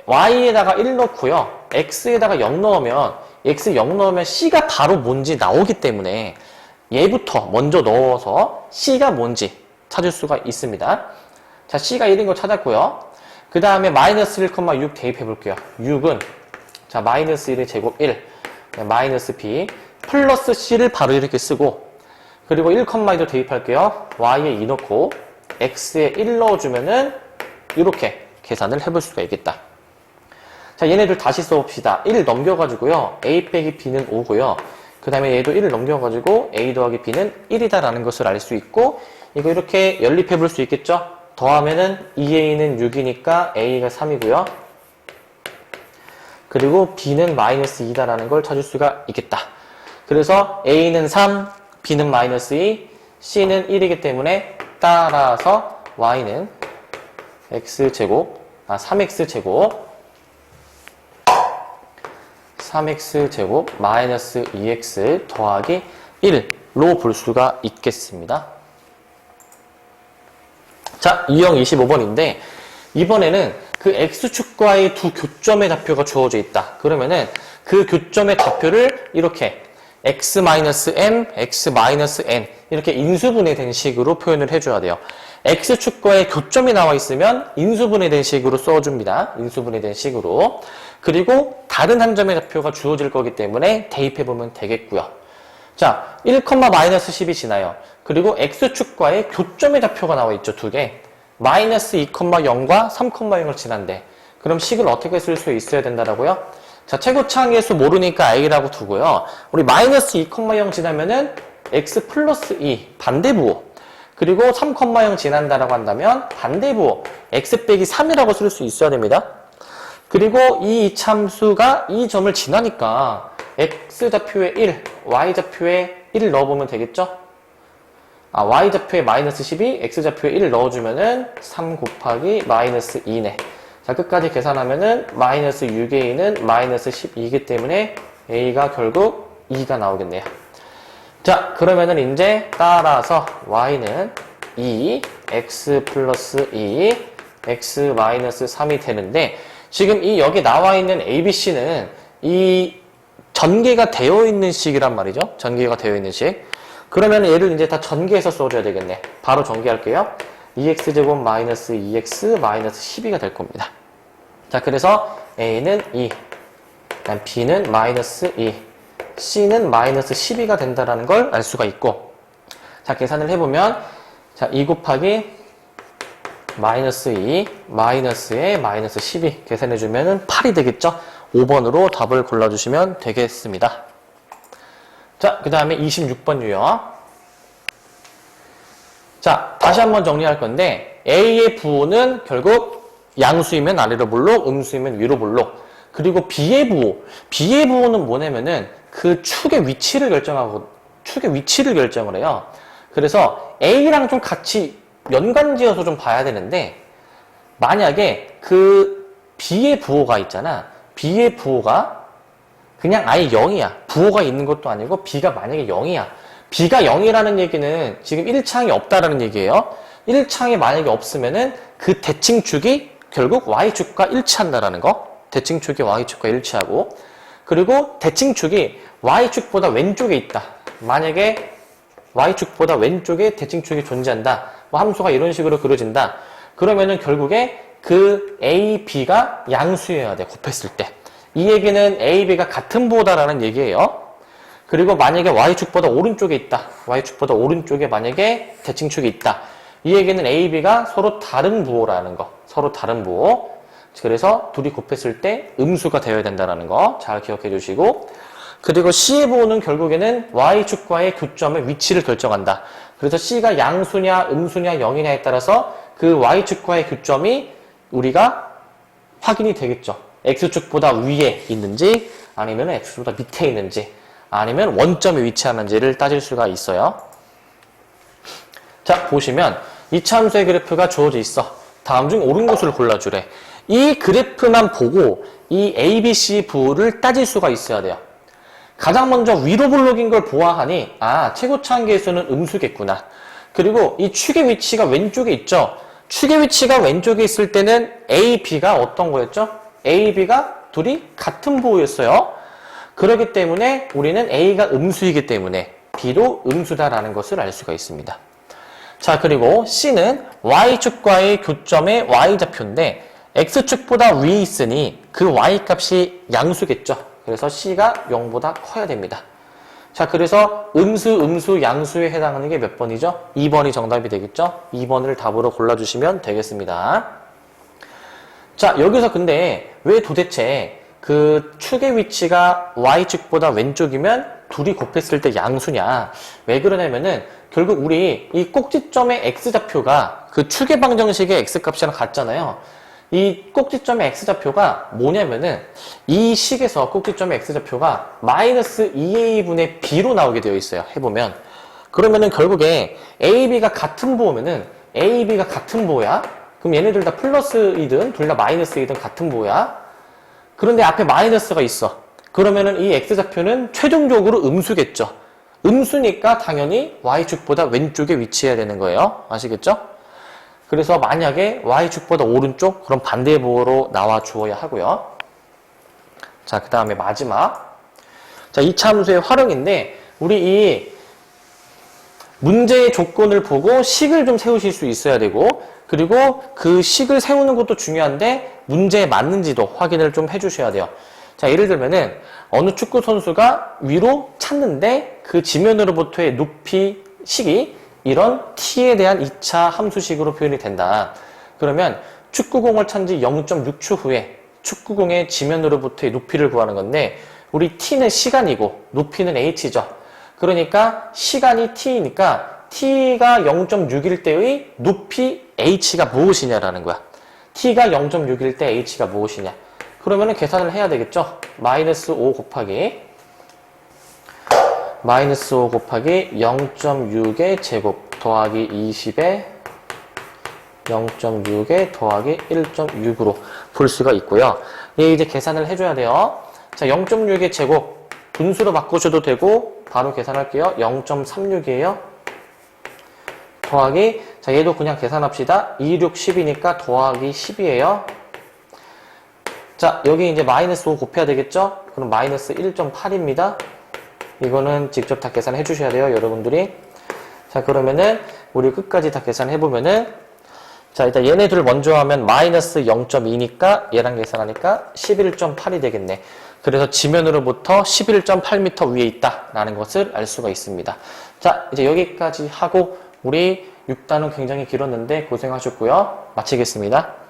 y에다가 1 넣고요. x에다가 0 넣으면 x 0 넣으면 c가 바로 뭔지 나오기 때문에 얘부터 먼저 넣어서 c가 뭔지 찾을 수가 있습니다. 자, c가 1인 거 찾았고요. 그 다음에 마이너스 1,6 대입해 볼게요. 6은 자, 마이너스 1의 제곱 1, 마이너스 b 플러스 c를 바로 이렇게 쓰고, 그리고 1,2도 대입할게요. y에 2 넣고 x에 1 넣어주면은 이렇게 계산을 해볼 수가 있겠다. 자, 얘네들 다시 써봅시다. 1 넘겨가지고요. a 빼기 b는 5고요. 그 다음에 얘도 1을 넘겨가지고 a 더하기 b는 1이다라는 것을 알 수 있고, 이거 이렇게 연립해 볼 수 있겠죠? 더하면은 2a는 6이니까 a가 3이고요. 그리고 b는 마이너스 2다라는 걸 찾을 수가 있겠다. 그래서 a는 3, b는 마이너스 2, c는 1이기 때문에 따라서 y는 x제곱, 3x제곱 마이너스 2x 더하기 1로 볼 수가 있겠습니다. 자, 유형 25번인데 이번에는 그 x축과의 두 교점의 좌표가 주어져 있다. 그러면은 그 교점의 좌표를 이렇게 x-m, x-n 이렇게 인수분해된 식으로 표현을 해줘야 돼요. x축과의 교점이 나와 있으면 인수분해된 식으로 써줍니다. 인수분해된 식으로. 그리고 다른 한 점의 좌표가 주어질 거기 때문에 대입해보면 되겠고요. 자, 1,-10이 지나요. 그리고 x축과의 교점의 좌표가 나와 있죠. 두 개. 마이너스 2,0과 3,0을 지난대. 그럼 식을 어떻게 쓸 수 있어야 된다라고요? 자, 최고차항계수 모르니까 a라고 두고요. 우리 마이너스 2,0 지나면은 x 플러스 2 반대부호. 그리고 3,0 지난다라고 한다면 반대부호 x 빼기 3이라고 쓸 수 있어야 됩니다. 그리고 이 이참수가 이 점을 지나니까 x좌표에 1, y좌표에 1을 넣어보면 되겠죠? y좌표에 마이너스 12, x좌표에 1을 넣어주면은 3 곱하기 마이너스 2네. 자, 끝까지 계산하면은 마이너스 6a는 마이너스 12이기 때문에 a가 결국 2가 나오겠네요. 자, 그러면은 이제 따라서 y는 2, x 플러스 2, x 마이너스 3이 되는데, 지금 이 여기 나와 있는 ABC는 이 전개가 되어 있는 식이란 말이죠. 전개가 되어 있는 식. 그러면 얘를 이제 다 전개해서 써줘야 되겠네. 바로 전개할게요. 2x제곱 마이너스 2x 마이너스 12가 될 겁니다. 자, 그래서 a는 2, 그다음 b는 마이너스 2, c는 마이너스 12가 된다는 걸 알 수가 있고, 자, 계산을 해보면, 자, 2 곱하기 마이너스 2, 마이너스에 마이너스 12 계산해주면 8이 되겠죠? 5번으로 답을 골라주시면 되겠습니다. 자, 그 다음에 26번 유형. 자, 다시 한번 정리할 건데 A의 부호는 결국 양수이면 아래로 볼록, 음수이면 위로 볼록. 그리고 B의 부호는 뭐냐면은 그 축의 위치를 결정을 해요. 그래서 A랑 좀 같이 연관지어서 좀 봐야 되는데, 만약에 그 B의 부호가 있잖아. B의 부호가 그냥 아예 0이야. 부호가 있는 것도 아니고 B가 만약에 0이야. B가 0이라는 얘기는 지금 1창이 없다라는 얘기예요. 1창이 만약에 없으면은 그 대칭축이 결국 Y축과 일치한다라는 거. 대칭축이 Y축과 일치하고, 그리고 대칭축이 Y축보다 왼쪽에 있다. 만약에 Y축보다 왼쪽에 대칭축이 존재한다. 뭐 함수가 이런 식으로 그려진다. 그러면은 결국에 그 A, B가 양수여야 돼. 곱했을 때. 이 얘기는 A, B가 같은 부호다라는 얘기예요. 그리고 만약에 Y축보다 오른쪽에 있다. Y축보다 오른쪽에 만약에 대칭축이 있다. 이 얘기는 A, B가 서로 다른 부호라는 거. 서로 다른 부호. 그래서 둘이 곱했을 때 음수가 되어야 된다는 거 잘 기억해 주시고, 그리고 C의 부호는 결국에는 Y축과의 교점의 위치를 결정한다. 그래서 C가 양수냐 음수냐 0이냐에 따라서 그 Y축과의 교점이 우리가 확인이 되겠죠. X축보다 위에 있는지 아니면 X축보다 밑에 있는지 아니면 원점에 위치하는지를 따질 수가 있어요. 자, 보시면 이차함수의 그래프가 주어져 있어. 다음 중 옳은 것을 골라주래. 이 그래프만 보고 이 ABC 부호를 따질 수가 있어야 돼요. 가장 먼저 위로 볼록인 걸 보아하니 최고차항계수는 음수겠구나. 그리고 이 축의 위치가 왼쪽에 있죠. 축의 위치가 왼쪽에 있을 때는 A, B가 어떤 거였죠? A, B가 둘이 같은 부호였어요. 그렇기 때문에 우리는 A가 음수이기 때문에 B도 음수다라는 것을 알 수가 있습니다. 자, 그리고 C는 Y축과의 교점의 Y좌표인데 X축보다 위에 있으니 그 Y값이 양수겠죠. 그래서 C가 0보다 커야 됩니다. 자, 그래서 음수, 양수에 해당하는 게 몇 번이죠? 2번이 정답이 되겠죠? 2번을 답으로 골라주시면 되겠습니다. 자, 여기서 근데 왜 도대체 그 축의 위치가 Y축보다 왼쪽이면 둘이 곱했을 때 양수냐? 왜 그러냐면은 결국 우리 이 꼭지점의 X좌표가 그 축의 방정식의 X값이랑 같잖아요. 이 꼭지점의 X좌표가 뭐냐면은 이 식에서 꼭지점의 X좌표가 마이너스 2A분의 B로 나오게 되어 있어요. 해보면. 그러면은 결국에 AB가 같은 부호면은 AB가 같은 부호야. 그럼 얘네들 다 플러스이든 둘 다 마이너스이든 같은 부호야. 그런데 앞에 마이너스가 있어. 그러면은 이 X좌표는 최종적으로 음수겠죠. 음수니까 당연히 Y축보다 왼쪽에 위치해야 되는 거예요. 아시겠죠? 그래서 만약에 Y축보다 오른쪽, 그럼 반대 부호로 나와 주어야 하고요. 자, 그 다음에 마지막. 자, 이차함수의 활용인데, 우리 이 문제의 조건을 보고 식을 좀 세우실 수 있어야 되고, 그리고 그 식을 세우는 것도 중요한데, 문제에 맞는지도 확인을 좀 해주셔야 돼요. 자, 예를 들면은, 어느 축구 선수가 위로 찼는데, 그 지면으로부터의 높이 식이 이런 t에 대한 2차 함수식으로 표현이 된다. 그러면 축구공을 찬 지 0.6초 후에 축구공의 지면으로부터의 높이를 구하는 건데, 우리 t는 시간이고 높이는 h죠. 그러니까 시간이 t이니까 t가 0.6일 때의 높이 h가 무엇이냐라는 거야. t가 0.6일 때 h가 무엇이냐. 그러면은 계산을 해야 되겠죠. 마이너스 5 곱하기 0.6의 제곱 더하기 20의 0.6의 더하기 1.6으로 볼 수가 있고요. 얘 이제 계산을 해줘야 돼요. 자, 0.6의 제곱 분수로 바꾸셔도 되고 바로 계산할게요. 0.36이에요. 더하기, 자, 얘도 그냥 계산합시다. 2, 6, 10이니까 더하기 10이에요. 자, 여기 이제 마이너스 5 곱해야 되겠죠? 그럼 마이너스 1.8입니다. 이거는 직접 다 계산해 주셔야 돼요, 여러분들이. 자, 그러면은 우리 끝까지 다 계산해 보면은, 자, 일단 얘네들을 먼저 하면 마이너스 0.2니까 얘랑 계산하니까 11.8이 되겠네. 그래서 지면으로부터 11.8m 위에 있다라는 것을 알 수가 있습니다. 자, 이제 여기까지 하고 우리 6단은 굉장히 길었는데 고생하셨고요. 마치겠습니다.